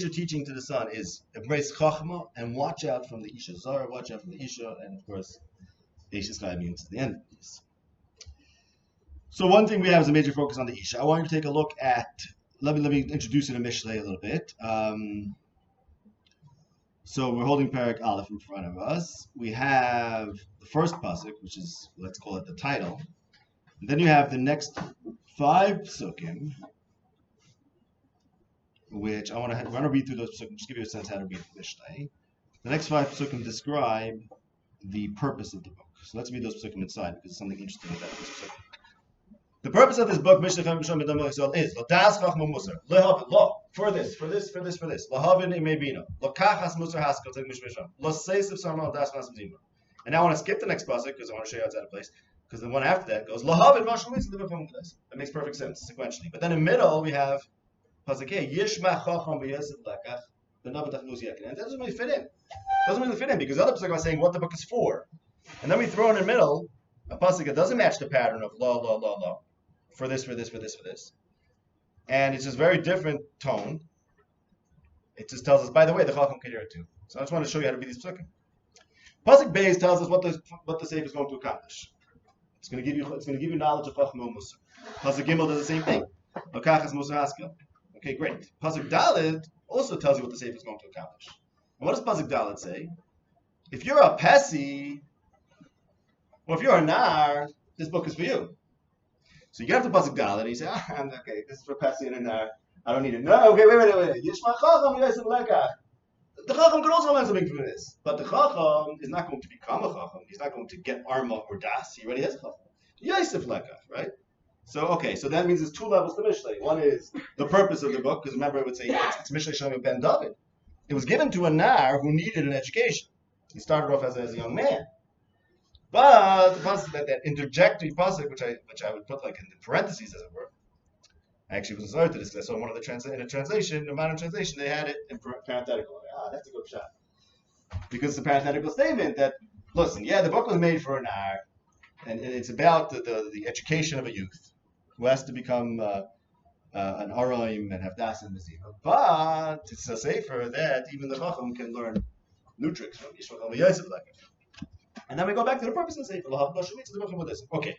teaching to the son is embrace Chachma and watch out from the Isha Zara, watch out from the Isha, and of course, Bereishis means the end of this. So one thing we have is a major focus on the Isha. I want you to take a look at. Let me introduce you to Mishlei a little bit. So we're holding Perek Aleph in front of us. We have the first pasuk, which is, let's call it the title. And then you have the next 5 psukim, which I want to read through those psukim, just give you a sense how to read the Mishlei. The next 5 psukim describe the purpose of the book. So let's read those psukim inside because there's something interesting about this psukim. The purpose of this book, Mishlei is L'das Chachma Mussar, Lo for this, Lahavin Imebino, Lokachas Mussar Haskell Tek Mishmisham, Loseisiv Sarmal Das Masim. And now I want to skip the next pasuk because I want to show you how it's out of place. Because the one after that goes Lahavin Mashalitz Livafam Gles. That makes perfect sense sequentially. But then in the middle we have pasuk Yishma Chacham B'Yosef Lakach B'Navatach Muziak, and that doesn't really fit in. Doesn't really fit in because the other pasuk was saying what the book is for, and then we throw in the middle a pasuk that doesn't match the pattern of la. For this. And it's just very different tone. It just tells us, by the way, the Chacham can hear it too. So I just want to show you how to read these psukim. Pasuk Beis tells us what the Sefer is going to accomplish. It's going to give you knowledge of Chacham and Mussar. Pasuk Gimel does the same thing. Lokachas Mussar Haskell. Okay, great. Pasuk Daled also tells you what the Sefer is going to accomplish. And what does Pasuk Daled say? If you're a Pesi, or if you're a Nar, this book is for you. So you get up to pasuk Daled and you say, okay, this is for Pesi and I don't need it. No, okay, wait. Yishma Chacham Yosef Lekach. The Chacham could also learn something from this, but the Chacham is not going to become a Chacham. He's not going to get Arma or Das. He already has a Chacham. Yosef Lekach, right? So that means there's 2 levels to Mishlei. One is the purpose of the book, because remember it would say it's Mishlei Shlomo ben David. It was given to a Nar who needed an education. He started off as a young man. But the pasuk, that interjectory pasuk, which I would put like in the parentheses, as it were. I actually was sorry to this because I saw one of the in a translation, a modern translation, they had it in parenthetical. That's a good shot. Because it's a parenthetical statement that, listen, the book was made for an Nar, and it's about the education of a youth who has to become an Araim and have Das and Mezima. But it's a sefer that even the Chacham can learn new tricks from Yishmael Yosef Lekach. And then we go back to the purpose of the Sefer. Okay.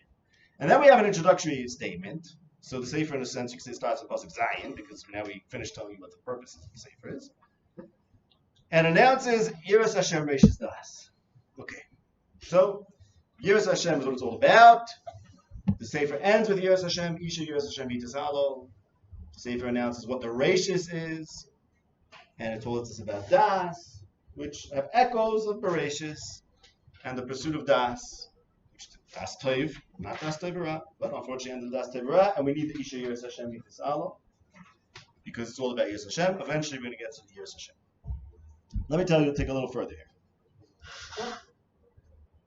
And then we have an introductory statement. So the Sefer, in a sense, you can say starts with Pasuk Zayin, because now we finished telling you what the purpose of the Sefer is. And announces Yiras Hashem Bereishis Das. Okay. So, Yiras Hashem is what it's all about. The Sefer ends with Yiras Hashem, Isha Yiras Hashem Yitasalo. The Sefer announces what the Bereishis is. And it told us about Das, which have echoes of Bereishis. And the pursuit of Das, which is Das Tov, not Das Tov, but unfortunately ended Das Tov, and we need the Isha Yiras Hashem Yitasalo, because it's all about Yiras Hashem. Eventually we're going to get to the Yiras Hashem. Let me take a little further here.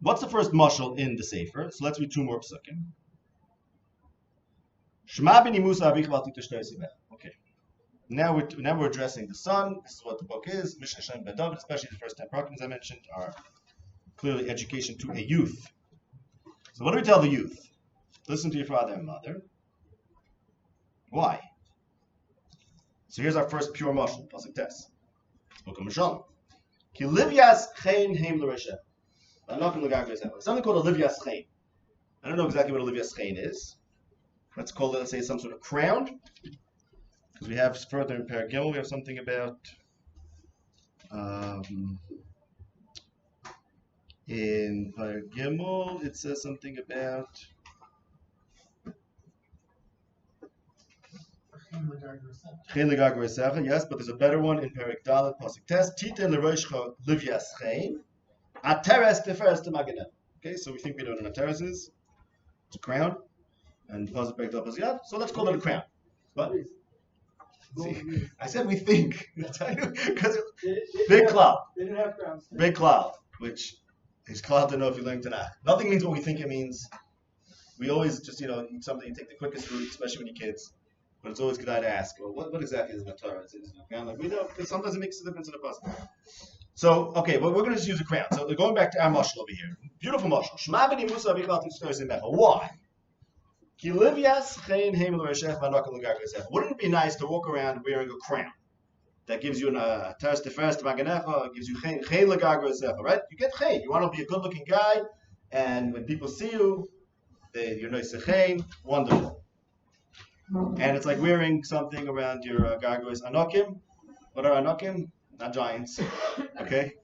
What's the first mashal in the Sefer? So let's read 2 more psukim. Shema b'ni Musa avicha v'al titashter sibech. Okay. Now we're addressing the son. This is what the book is. Mishlei Shlomo ben David, especially the first 10 parkings I mentioned, are clearly education to a youth. So what do we tell the youth? Listen to your father and mother. Why? So here's our first pure mashal, pasuk tes. Book of Mishlei. Ki livyas chein heim l'reshem. Something called a livyas chein. I don't know exactly what a livyas chein is. Let's call it, let's say, some sort of crown. Because we have further in Perek Gimel, we have something about in Perek Gimel, it says something about yes, but there's a better one in Perek Dalet pasuk tes. Titen l'roshcha livyas chein, ateres teferes temagenem. Okay, so we think we know what an ateres is. It's a crown, and pasuk Perek Dalet pasuk yad. So let's call it a crown. But see, I said we think. Because big cloud. They didn't have crowns. Big cloud, which is cloud to know if you learn Tanach. Nothing means what we think it means. We always just, need something, you take the quickest route, especially when you're kids. But it's always good to ask, well, what exactly is Torah? Is it a crown? Like we know, because sometimes it makes a difference in the puzzle. So, okay, but we're going to just use a crown. So going back to our mashal over here. Beautiful mashal. Shema b'ni Musa avicha v'al titashter sibech. Why? Wouldn't it be nice to walk around wearing a crown that gives you a teres teferes temagenecha, gives you chen legagra, right? You get chen. You want to be a good-looking guy, and when people see you, you're Shechinah, wonderful. And it's like wearing something around your gargoyles. Anokim, what are anokim? Not giants, okay?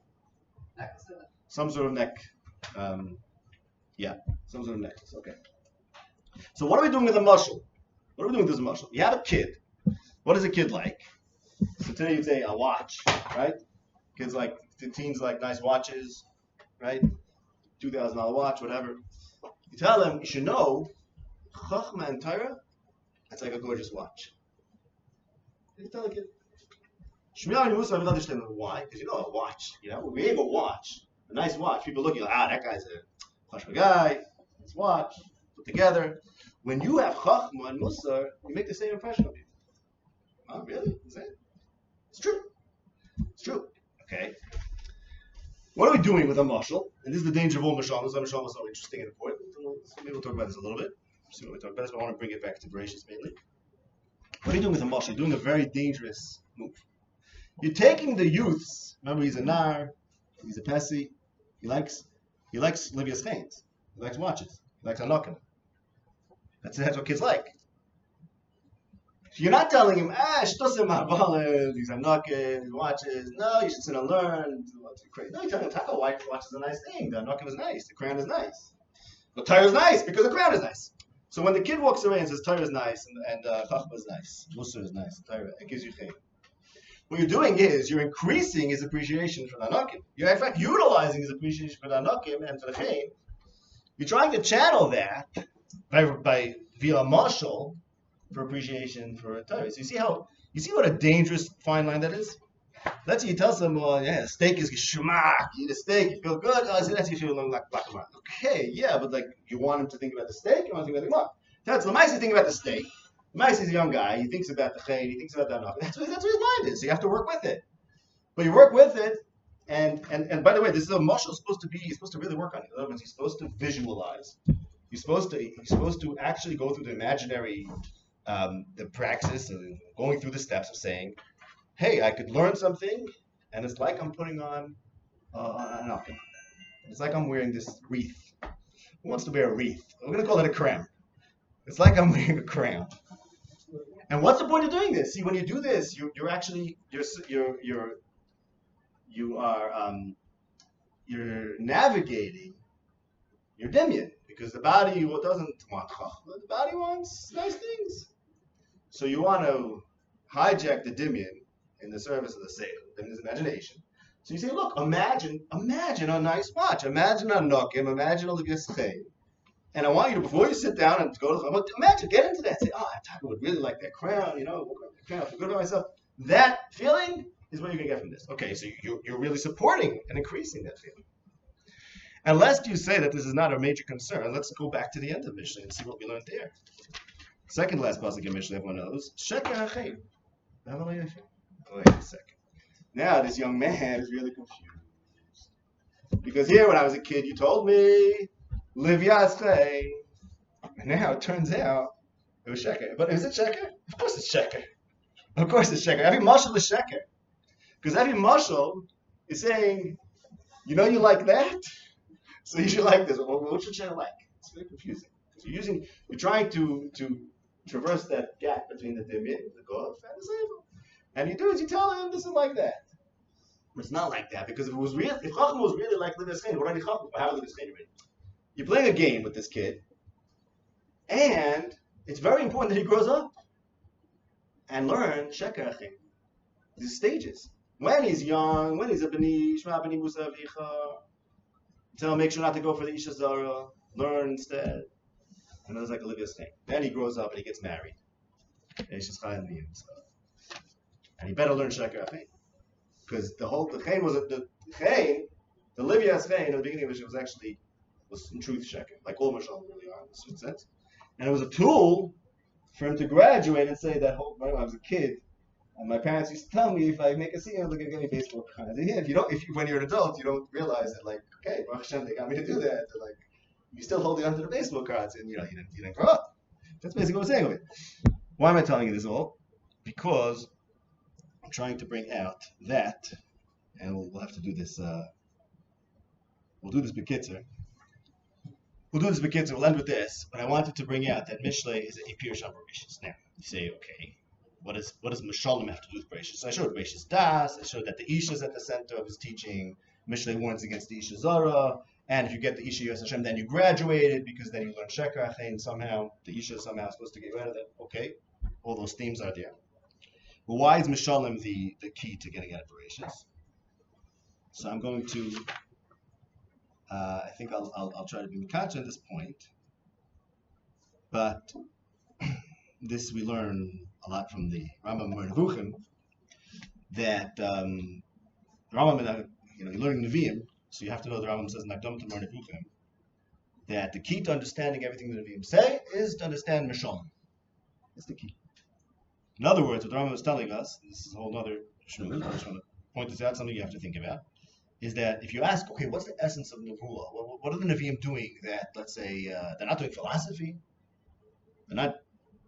Some sort of neck. Some sort of necklace, okay. So what are we doing with a mushal? What are we doing with this mushal? You have a kid. What is a kid like? So today you'd say a watch, right? Kids like, teens like nice watches, right? $2,000 watch, whatever. You tell them, you should know, Chachma and Torah, that's like a gorgeous watch. You tell the kid. Shechinah and Mussar and Torah, why? Because you know a watch, we have a watch, a nice watch. People look at you like, that guy's a chashma guy, nice watch, put together. When you have Chachma and Mussar, you make the same impression of people. Oh, really? Is it? It's true. It's true. Okay. What are we doing with a mashal? And this is the danger of all mashal. This mashal is so interesting and important. Maybe we'll talk about this a little bit. See what we talk about this, but I want to bring it back to Bereishis mainly. What are you doing with a mashal? You're doing a very dangerous move. You're taking the youths. Remember, he's a nar, he's a pesi. He likes Livia's chains. He likes watches. He likes anokim. That's what kids like. So you're not telling him, shtosim ha'valid, these anokim, these watches. No, you should sit and learn. No, you're telling him, Taka, watch is a nice thing. The anokim is nice. The crown is nice. The Torah is nice because the crown is nice. So when the kid walks away and says Torah is nice and Chachma is nice, Mussar is nice, Torah, it gives you chaim. What you're doing is you're increasing his appreciation for the anokim. You're in fact utilizing his appreciation for the anokim and for the chaim. You're trying to channel that by via mashal for appreciation for Torah. So you see what a dangerous fine line that is? Let's say you tell someone, steak is shmak, you eat a steak, you feel good. Oh, that's you feel like black. Okay, yeah, but like you want him to think about the steak, you want him to think about the Gemara. That's the Maisi thinking about the steak. The Maisi is a young guy, he thinks about the chayin, he thinks about the anokim. That's what his mind is. So you have to work with it. But you work with it, and by the way, this is a mashal supposed to really work on it. In other words, he's supposed to visualize. He's supposed to actually go through the imaginary the praxis of going through the steps of saying, hey, I could learn something, and it's like I'm putting on an anokim. It's like I'm wearing this wreath. Who wants to wear a wreath? We're going to call it a crown. It's like I'm wearing a crown. And what's the point of doing this? See, when you do this, you're navigating your dimion, because the body doesn't want chachma. The body wants nice things. So you want to hijack the dimion in the service of the seichel, in his imagination. So you say, look, imagine a nice watch, imagine a nokim, imagine a levischei, and I want you to, before you sit down and go to the imagine, get into that, say, I would really like that crown, the crown, I feel good about myself. That feeling is what you're going to get from this. Okay, so you're really supporting and increasing that feeling. And lest you say that this is not a major concern, let's go back to the end of Mishlei and see what we learned there. Second last pasuk in Mishlei, everyone knows, Shechinah. Wait a second. Now this young man is really confused. Because here, when I was a kid, you told me, live yaschei. And now it turns out it was Shechinah. But is it Shechinah? Of course it's Shechinah. Of course it's Shechinah. Every mashal is Shechinah. Because every mashal is saying, you like that? So you should like this. What should Shechinah like? It's very confusing. You're trying to traverse that gap between the dimion, the golf, and the seichel. And you do is you tell him this is like that. But it's not like that, because if Chachma was really like Livia's Chayin, already Chachma, how Livia's Chayin already? You're playing a game with this kid, and it's very important that he grows up and learn Shechinah. These stages. When he's young, when he's a b'ni, shma b'ni musa v'yicha, tell him make sure not to go for the Isha Zara, learn instead. And it's like Livia's Chayin. Then he grows up and he gets married. And he better learn Shechinah. Because the chayin was the Livia's chayin at the beginning of it was in truth Shechinah, like all mashal really are in a certain sense. And it was a tool for him to graduate and say that when I was a kid, and my parents used to tell me if I make a scene, they're going to get me baseball cards. And when you're an adult, you don't realize that, like, okay, Baruch Hashem, they got me to do that. They're like, you're still holding on to the baseball cards, and you didn't grow up. That's basically what I'm saying with it. Why am I telling you this all? Because I'm trying to bring out that, and we'll have to do this. We'll do this b'kitzer. we'll do this bekitzer. We'll end with this. But I wanted to bring out that Mishlei is a pure Bereishis. Now you say, okay, what does Mishalom have to do with Bereishis? So I showed Bereishis Das. I showed that the Isha is at the center of his teaching. Mishlei warns against the Isha Zara. And if you get the Isha Yos Hashem, then you graduated because then you learn Shechinah, and somehow the Isha is somehow supposed to get rid of it. Okay, all those themes are there. But why is Mishalom the key to getting out of Bereishis? So I'm going to, I think I'll try to be Mikacha at this point. But this we learn a lot from the Rambam Nevuchim, that Rambam, you're learning Nevi'im, so you have to know the Rambam says in Akdam to Nevuchim that the key to understanding everything the Nevi'im say is to understand Mishalom. That's the key. In other words, what the Rambam is telling us, this is a whole other shmul, I just want to point this out, something you have to think about, is that if you ask, okay, what's the essence of Nevuah? What are the Nevi'im doing that, let's say, they're not doing philosophy, they're not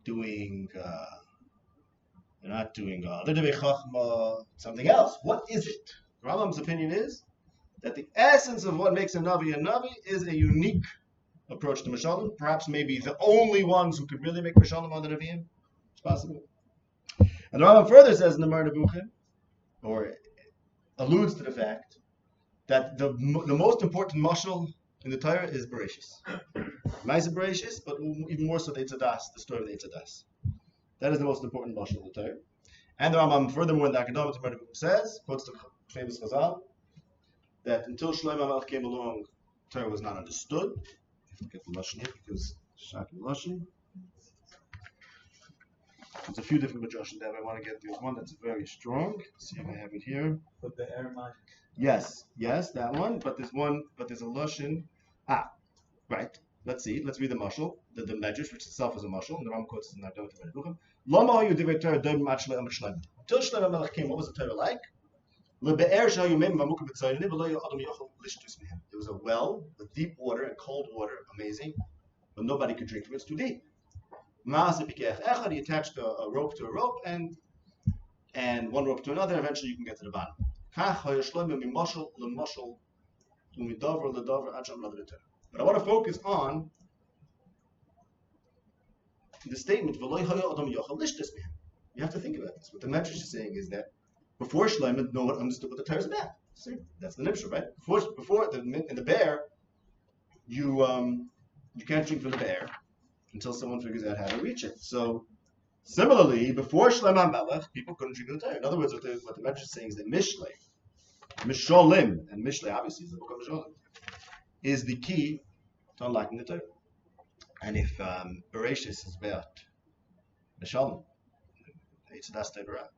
doing something else. What is it? The Rambam's opinion is that the essence of what makes a Navi is a unique approach to Mishalom. Perhaps maybe the only ones who could really make Mishalom are the Nevi'im. It's possible. And the Rambam further says in the Mussar and Torah, or alludes to the fact that the most important mashal in the Torah is Bereishis. Ma'aseh Bereishis, but even more so the Eitz Hadas, the story of the Eitz Hadas. That is the most important mashal in the Torah. And the Rambam, furthermore, in the Akadam to Mussar says, quotes the famous Chazal, that until Shlomo HaMelech came along, Torah was not understood. I have to get the Lashon here because shocking Lashon. There's a few different midrashim that I want to get. There's one that's very strong. Let's see if I have it here. But the Aramaic. Yes, that one. But there's a Lashon. Right. Let's see. Let's read the mashal, the midrash, which itself is a mashal, and the Rambam quotes in the Akdam to Menuchim. Lama hayu divrei Torah doim matchlei amishleim. Until Shlomo HaMelech came, what was the Torah like? There was a well with deep water and cold water, amazing, but nobody could drink from it. It's too deep. He attached a rope to a rope and one rope to another. Eventually, you can get to the bottom. But I want to focus on the statement. You have to think about this. What the midrash is saying is that before Shlomo, no one understood what the Torah is about. See, that's the nipshah, right? Before in the bear, you can't drink from the bear until someone figures out how to reach it. So, similarly, before Shlomo HaMelech, people couldn't drink from the Torah. In other words, what the midrash is saying is that Misholim, and Mishlei obviously is the book of Misholim, is the key to unlocking the Torah. And if Bereishis is about Misholim, it's that's Torah.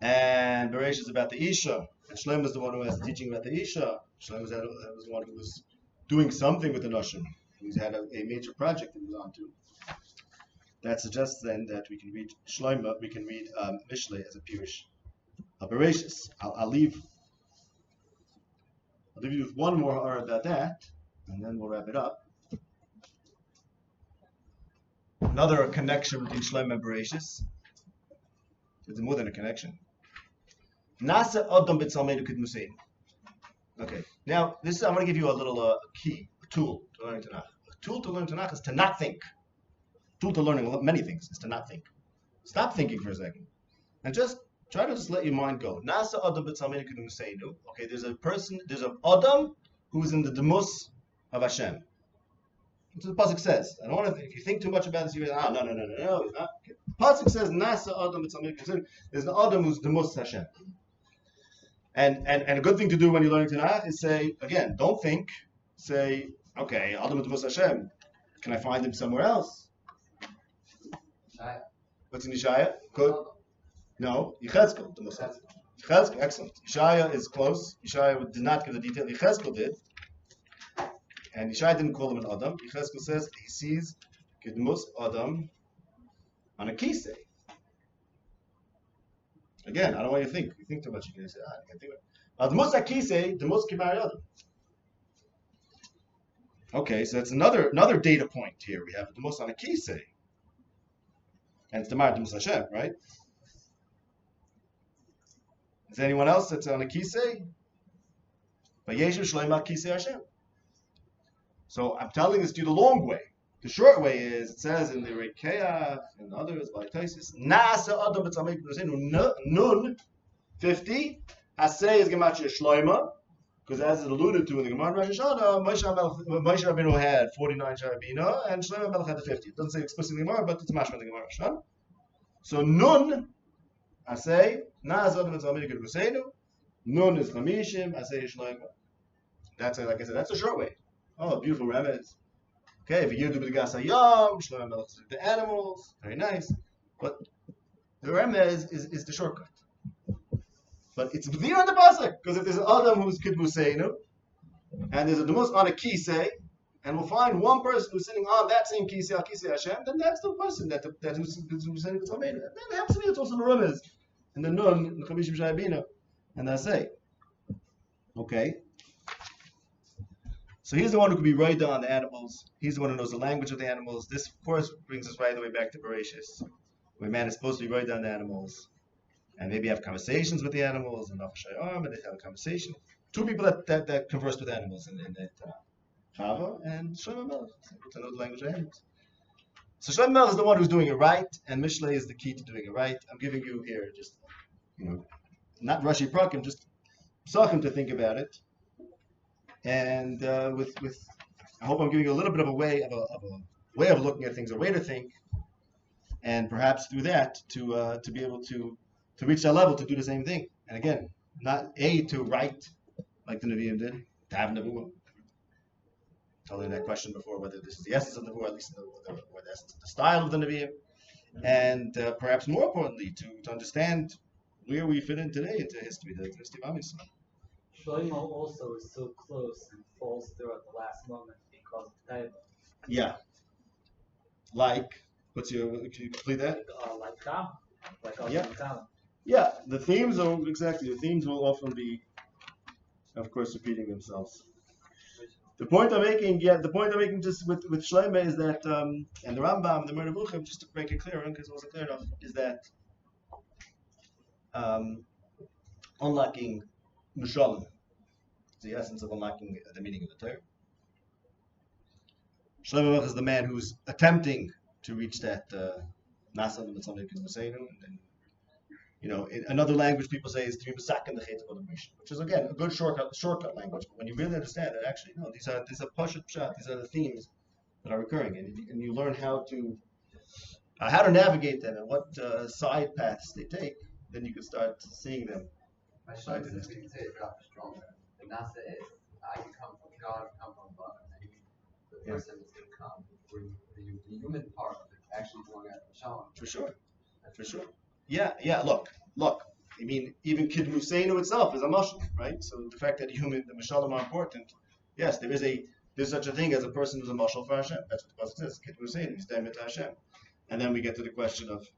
And Bereishis is about the Isha, and Shlomo is the one who has the teaching about the Isha. Shlomo was the one who was doing something with the Nashim. He had a major project that he was on to. That suggests then that we can read Shlomo, we can read Mishlei as a Pirush of Bereishis. I'll leave you with one more hour about that, and then we'll wrap it up. Another connection between Shlomo and Bereishis. It's more than a connection. Nasa Adam B'Tzalmei Kidmusein. Okay. Now, I'm going to give you a little key, a tool to learning Tanach. A tool to learn Tanach is to not think. A tool to learning many things is to not think. Stop thinking for a second, and just try to let your mind go. Nasa Adam B'Tzalmei Kidmusein. Okay. There's an Adam who is in the demus of Hashem. That's what the pasuk says. I don't want to. If you think too much about this, you go, no, he's not. Okay. Pasuk says, "Nasa Adam." There's an Adam who's the Mussar Hashem. And a good thing to do when you're learning Tanach is say again, don't think. Say, okay, Adam is the Mussar Hashem. Can I find him somewhere else? What's in Yeshaya? Good. No, Yechezkel, the Mussar. Yechezkel, excellent. Yeshaya is close. Yeshaya did not give the detail. Yechezkel did. And Yeshai didn't call him an Adam. Yechezkel says he sees Kedmus Adam on a kisei. Again, I don't want you to think. If you think too much, you can say, you can't think about it. Admus akisei, Demus Kimari Adam. Okay, so that's another data point here. We have Demus on a kisei. And it's Demar Demus Hashem, right? Is there anyone else that's on a kisei? But Yeshu Shlomo kisei Hashem. So I'm telling this to you the long way. The short way is, it says in the Rekeach and others, by Taisis, Nasa Adam B'Tzamek B'Zenu, Nun, 50, Hasei is Gematria Shlomo, because as it alluded to in the Gemara Rosh Hashanah, Moshe Rabbeinu had 49 Sharabina, and Shlomo Melech had the 50. It doesn't say explicitly in the Gemara, but it's mashma in the Gemara Rosh Hashanah. So Nun, Hasei, Nasa Adam B'Tzamek B'Zenu, Nun is Chamishim, Hasei Shlomo. That's, like I said, that's a short way. Oh, beautiful remez. Okay, if you do the Gasayam, Shlomo Melech the animals, very nice. But the remez is the shortcut. But it's clear on the pasuk, because if there's an Adam who's Kidbuseinu, and there's a Demus on a Kisei, and we'll find one person who's sitting on that same Kisei, Al Kisei Hashem, then that's the person that who's sitting with Tzalmeinu. That happens to me, it's also the remez. And the Nun, the Chamishim Shayabina, and that's it. Okay. So he's the one who could be right on the animals. He's the one who knows the language of the animals. This, of course, brings us right the way back to Bereishis, where man is supposed to be right on the animals, and maybe have conversations with the animals, and and they have a conversation. Two people that converse with animals, in that Chava and Shlomo Melech, to know the language of animals. So Shlomo Melech is the one who's doing it right, and Mishlei is the key to doing it right. I'm giving you here just, not Rashi Prakim, just Psachim to think about it. And with I hope I'm giving you a little bit of a way of looking at things, a way to think, and perhaps through that to be able to reach that level to do the same thing. And again, not to write like the Nevi'im did, to have Nevuah. Telling that question before, whether this is the essence of Nevuah, at least or the essence of the style of the Nevi'im, and perhaps more importantly to understand where we fit in today into history, the history of Am Yisrael. Shlomo also is so close and falls through at the last moment because of Taiva. Yeah. Like, can you complete that? Like Tam. Like also Yeah. Tam. Yeah, the themes will often be, of course, repeating themselves. The point I'm making just with Shlomo is that, and the Rambam, the Murder Buchim, just to make it clearer, because it wasn't clear enough, is that unlocking Mishalom, the essence of unlocking the meaning of the Torah. Shlomo is the man who's attempting to reach that Nasa B'Tzamek B'Zenu, and in another language people say is to be Masakin the Chet of Mishnah, which is again a good shortcut language. But when you really understand that, actually, no, these are Pashat Pshat, these are the themes that are recurring, and you learn how to navigate them and what side paths they take, then you can start seeing them. My son says we can say it's got stronger. The Nasa is, you come from God, you come from above, and then the person is going to come. The human part of it actually going at the Shalom. For sure. Yeah. Look. I mean, even Kid Museinu itself is a mashal, right? So the fact that the mashalim are important. Yes, there's such a thing as a person who's a mashal for Hashem. That's what the pasuk says. Kid Museinu, he's daimit Hashem. And then we get to the question of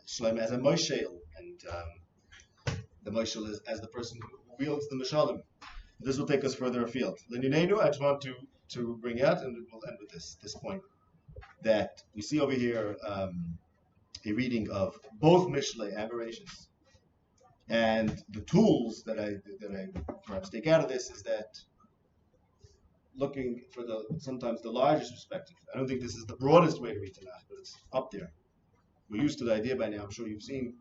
Shlomo as a moshel, and the moshel is as the person who wields the mashalim. This will take us further afield. L'ninenu, I just want to bring out, and we'll end with this point, that we see over here a reading of both Mishlei and Bereishis. And the tools that I perhaps take out of this is that looking for sometimes the largest perspective. I don't think this is the broadest way to read Tanach, but it's up there. We're used to the idea by now. I'm sure you've seen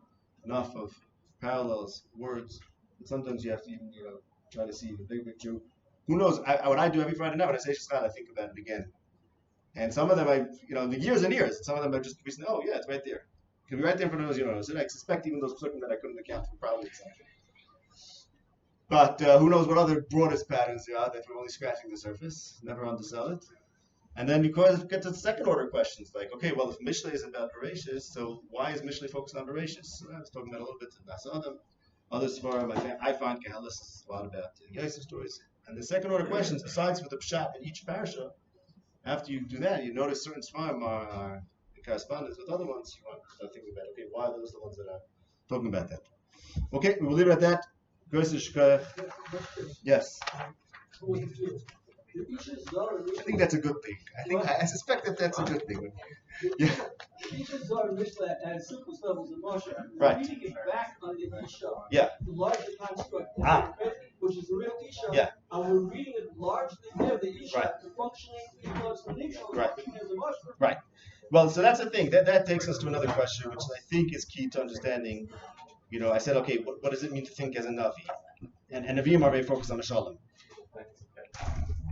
enough of parallels, words, but sometimes you have to even try to see the big picture. Who knows? What I do every Friday night when I say Shechinah, I think about it again. And some of them, the years and years, some of them are just recently, oh yeah, it's right there. It could be right there in front of us, and I suspect even those psukim that I couldn't account for probably exactly. But who knows what other broadest patterns there are that we're only scratching the surface, never undersell it. And then you get to the second order questions, like, okay, well, if Mishlei is about Bereishis, so why is Mishlei focused on Bereishis? So I was talking about a little bit of Nasa Adam. Others for I find Kahalis a lot about Yosef stories. And the second order questions, besides for the Pshat in each parasha, after you do that, you notice certain Sfarim are in correspondence with other ones. You want to start thinking about, okay, why are those the ones that are talking about that? Okay, we will leave it at that. Yes. I think that's a good thing. I suspect that's a good thing. Yeah. Right. Reading it back on the Isha. Yeah. The larger construct, which is the real Isha. Yeah. and we're reading it largely there, the Isha, Right. the functioning influence the nature of Right. functioning as a mushroom. Right. Well, so that's the thing. That takes us to another question, which I think is key to understanding. I said, okay, what does it mean to think as a Navi? And Navim are very focused on the Shalom.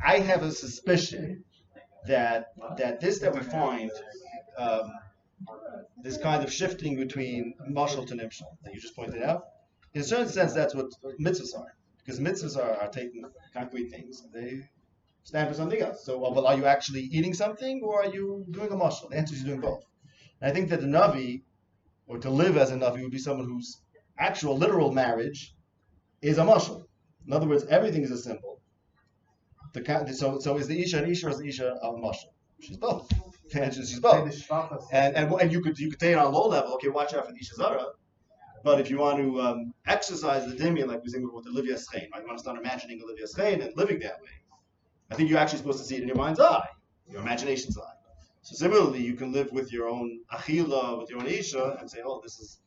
I have a suspicion that we find, this kind of shifting between mashal to nimshal that you just pointed out, in a certain sense, that's what mitzvahs are. Because mitzvahs are taking concrete things, and they stand for something else. So, well, are you actually eating something, or are you doing a mashal? The answer is you're doing both. And I think that the Navi, or to live as a Navi, would be someone whose actual literal marriage is a mashal. In other words, everything is a symbol. So is the Isha an Isha, or is the Isha a mashal? She's both. The answer is she's both. And you could take it on a low level. Okay, watch out for the Isha Zara. But if you want to exercise the dimion, like we say with Olivia Schein, right? You want to start imagining Olivia Schein and living that way. I think you're actually supposed to see it in your mind's eye, your imagination's eye. So similarly, you can live with your own achila, with your own isha, and say, "Oh, this is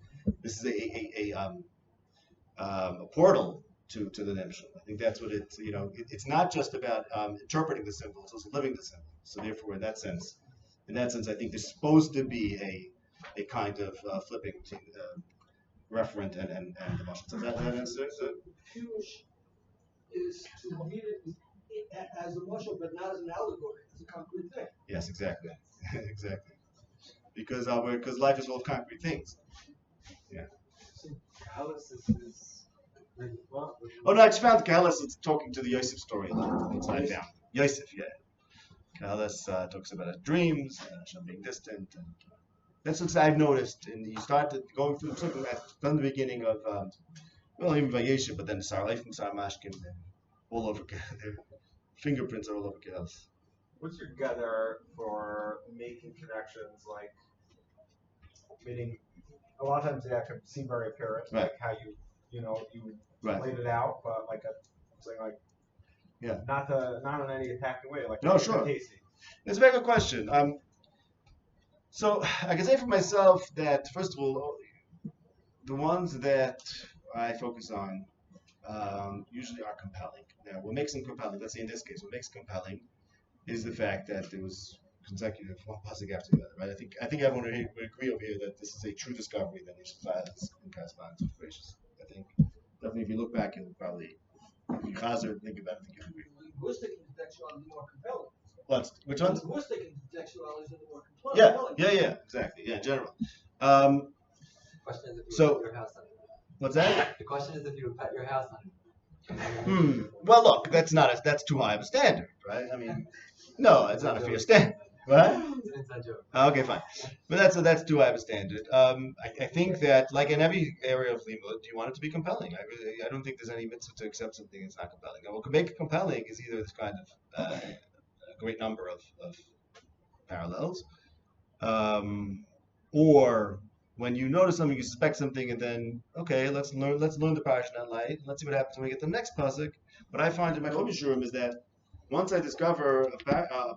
a portal to the nimshal." I think that's what it's. It's not just about interpreting the symbol; it's also living the symbol. So therefore, in that sense, I think there's supposed to be a kind of flipping between referent and the mashal. So that answer. So, Pirush is to read it as a mushal, but not as an allegory, as a concrete thing. Yes, exactly, exactly. Because life is full of concrete things. Yeah. So Alice is really well. Oh no, I just found Kahalas is talking to the Yosef story a lot. That's what I found. Yosef, yeah. Kahalas talks about his dreams, Hashem being distant, and that's what I've noticed. And you started going through something from the beginning of even Vayeshev, but then Sar Leif and Sar Mashkin, all over. Their fingerprints are all over Kahalas. What's your gather for making connections, like, meaning a lot of times they actually seem very apparent, Right. like how you Right. laid it out, but like something like, Yeah. not in any attacking way, like No, sure. tasty. It's a very good question. So I can say for myself that, first of all, the ones that I focus on usually are compelling. Now, what makes them compelling, let's say in this case, what makes compelling is the fact that it was consecutive, one pasuk after the other, right? I think everyone would agree over here that this is a true discovery that Nish's violence in correspondence with Bereishis. I think definitely if you look back, you'll probably, if you hazard think about it, I think you'll agree. Linguistic and contextuality is more compelling. Which ones? Linguistic and contextuality is more compelling. Yeah, exactly. Yeah, in general. Question is if you So- would pet your house on it. What's that? The question is if you would pet your house on it. Well, look, that's too high of a standard, right? I mean, no, it's not a fair standard, right? It's an inside joke. Okay, fine, but that's too high of a standard. I think that, like in every area of limud, you want it to be compelling. I don't think there's any mitzvah to accept something that's not compelling. And what can make it compelling is either this kind of a great number of parallels, or when you notice something, you suspect something, and then okay, let's learn the parsha in that light. Let's see what happens when we get to the next pasuk. What I find in my chumishim is that once I discover a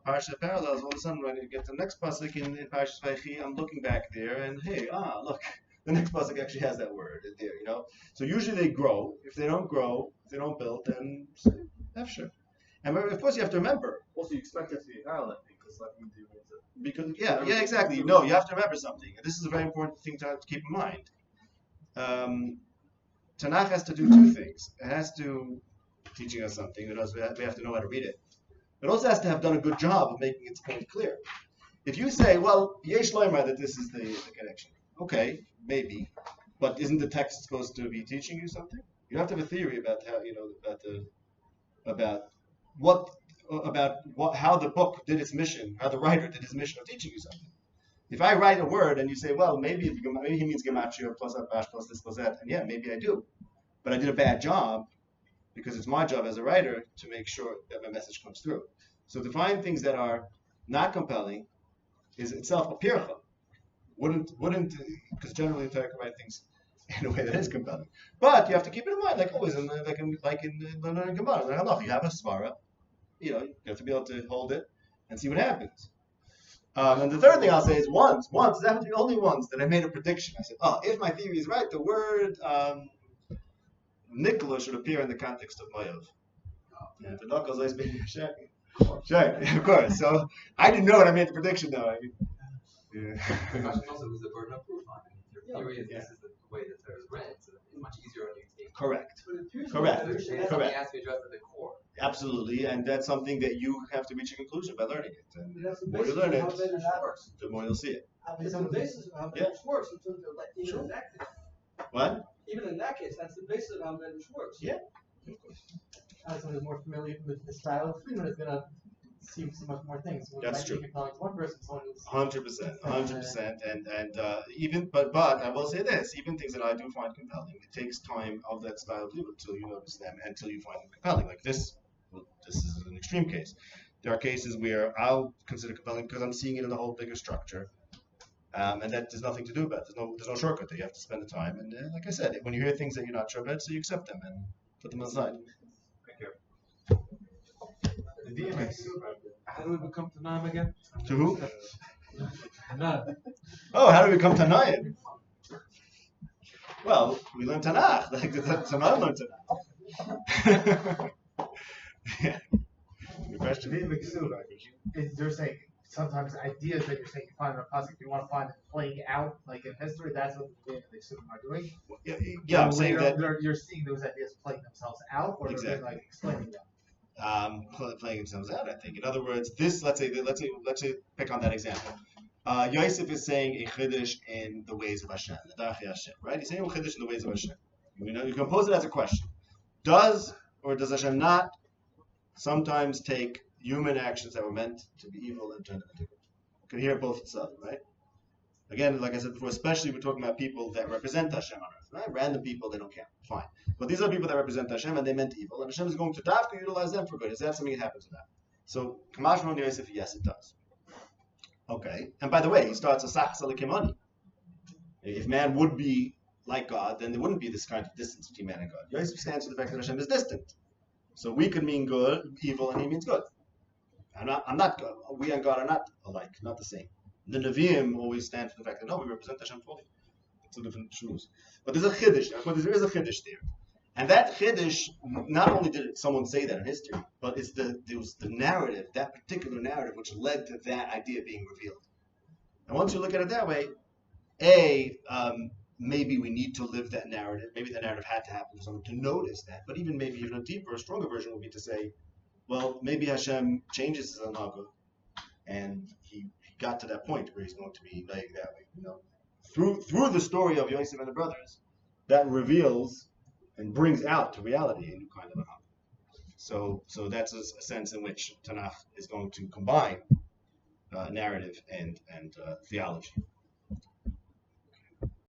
parsha that parallels, all of a sudden when I get to the next pasuk in Parshas Vayechi, I'm looking back there, and hey, look, the next pasuk actually has that word in there. So usually they grow. If they don't grow, if they don't build, then sure. And of course you have to remember. Also, you expect it to be parallel because like we do. Because yeah, exactly. No, you have to remember something, and this is a very important thing to keep in mind. Tanach has to do two things. It has to teaching us something. We have to know how to read it. It also has to have done a good job of making its point clear. If you say, well, yesh loimer that this is the connection, okay, maybe, but isn't the text supposed to be teaching you something? You have to have a theory about how the book did its mission, how the writer did his mission of teaching you something. If I write a word and you say, well, maybe he means gematria plus bash plus this plus that, and yeah, maybe I do, but I did a bad job because it's my job as a writer to make sure that my message comes through. So to find things that are not compelling is itself a pircha. Wouldn't because generally the Torah can write things in a way that is compelling. But you have to keep it in mind, like always, like in learning Gemara, like Allah, you have a svara. You have to be able to hold it and see what happens. And the third thing I'll say is once, that was the only once that I made a prediction. I said, if my theory is right, the word Nicola should appear in the context of Mayav. Yeah, the knuckles always been Sure, of course. So I didn't know when I made the prediction, though. The question also who's the burden of proof on it. Your theory is Yeah. this is the way that Torah is read, so it's much easier when you take. Correct. But it appears Correct. that There's there- something Correct. has to be addressed at the core. Absolutely, and that's something that you have to reach a conclusion by learning it. And That's the the more you basis learn of how it, midrash works. the more you'll see it. It's the basis of how Yeah. midrash works in terms of like even Sure. in that case. What? Even in that case, that's the basis of how midrash works. Yeah. As someone who's more familiar with the style of Friedman is gonna see so much more things. What That's might be true. compelling to one person, someone who's 100%, and even but I will say this: even things that I do find compelling, it takes time of that style of living until you notice them, until you find them compelling. Like this, well, this is an extreme case. There are cases where I'll consider compelling because I'm seeing it in the whole bigger structure, and that there's nothing to do about it. There's no shortcut there. You have to spend the time, and like I said, when you hear things that you're not sure about, so you accept them and put them aside. the DMX. How do we become Tannaim again? To who? None. Oh, how do we become Tannaim? Well, we learn Tanach. Like Tannaim learn Tanach. Yeah. Good question. They're saying sometimes ideas that you're saying you find in a pasuk, you want to find it playing out like in history. That's what the Mixurim are doing. Yeah, I'm So saying that you're seeing those ideas playing themselves out, or Exactly. they're like explaining them. playing themselves out. I think. In other words, this let's say pick on that example. Yosef is saying a chiddush in the ways of Hashem, the Darchei Hashem, right? He's saying a chiddush in the ways of Hashem. You can pose it as a question: does Hashem not sometimes take human actions that were meant to be evil and turn them into good? You can hear both sides, right? Again, like I said before, especially we're talking about people that represent Hashem on earth, right? Random people, they don't count. Fine. But these are people that represent Hashem and they meant evil, and Hashem is going to dafka utilize them for good. Is that something that happens to them? So, Kamash Mon Yosef, yes, it does. Okay. And by the way, he starts a Sachs Alikimani. If man would be like God, then there wouldn't be this kind of distance between man and God. Yosef stands for the fact that Hashem is distant. So we could mean good, evil, and he means good. I'm not good. We and God are not alike, not the same. The Nevi'im always stand for the fact that no, we represent Hashem fully. Two different shoes. But there's a chiddush. There is a chiddush there, and that chiddush. Not only did someone say that in history, but it was the narrative, that particular narrative, which led to that idea being revealed. And once you look at it that way, maybe we need to live that narrative. Maybe that narrative had to happen for someone to notice that. But even a deeper, stronger version would be to say, well, maybe Hashem changes his anhaga, and he got to that point where he's going to be like that way. Through the story of Yosef and the brothers, that reveals and brings out to reality a new kind of anhaga. So that's a sense in which Tanakh is going to combine narrative and theology.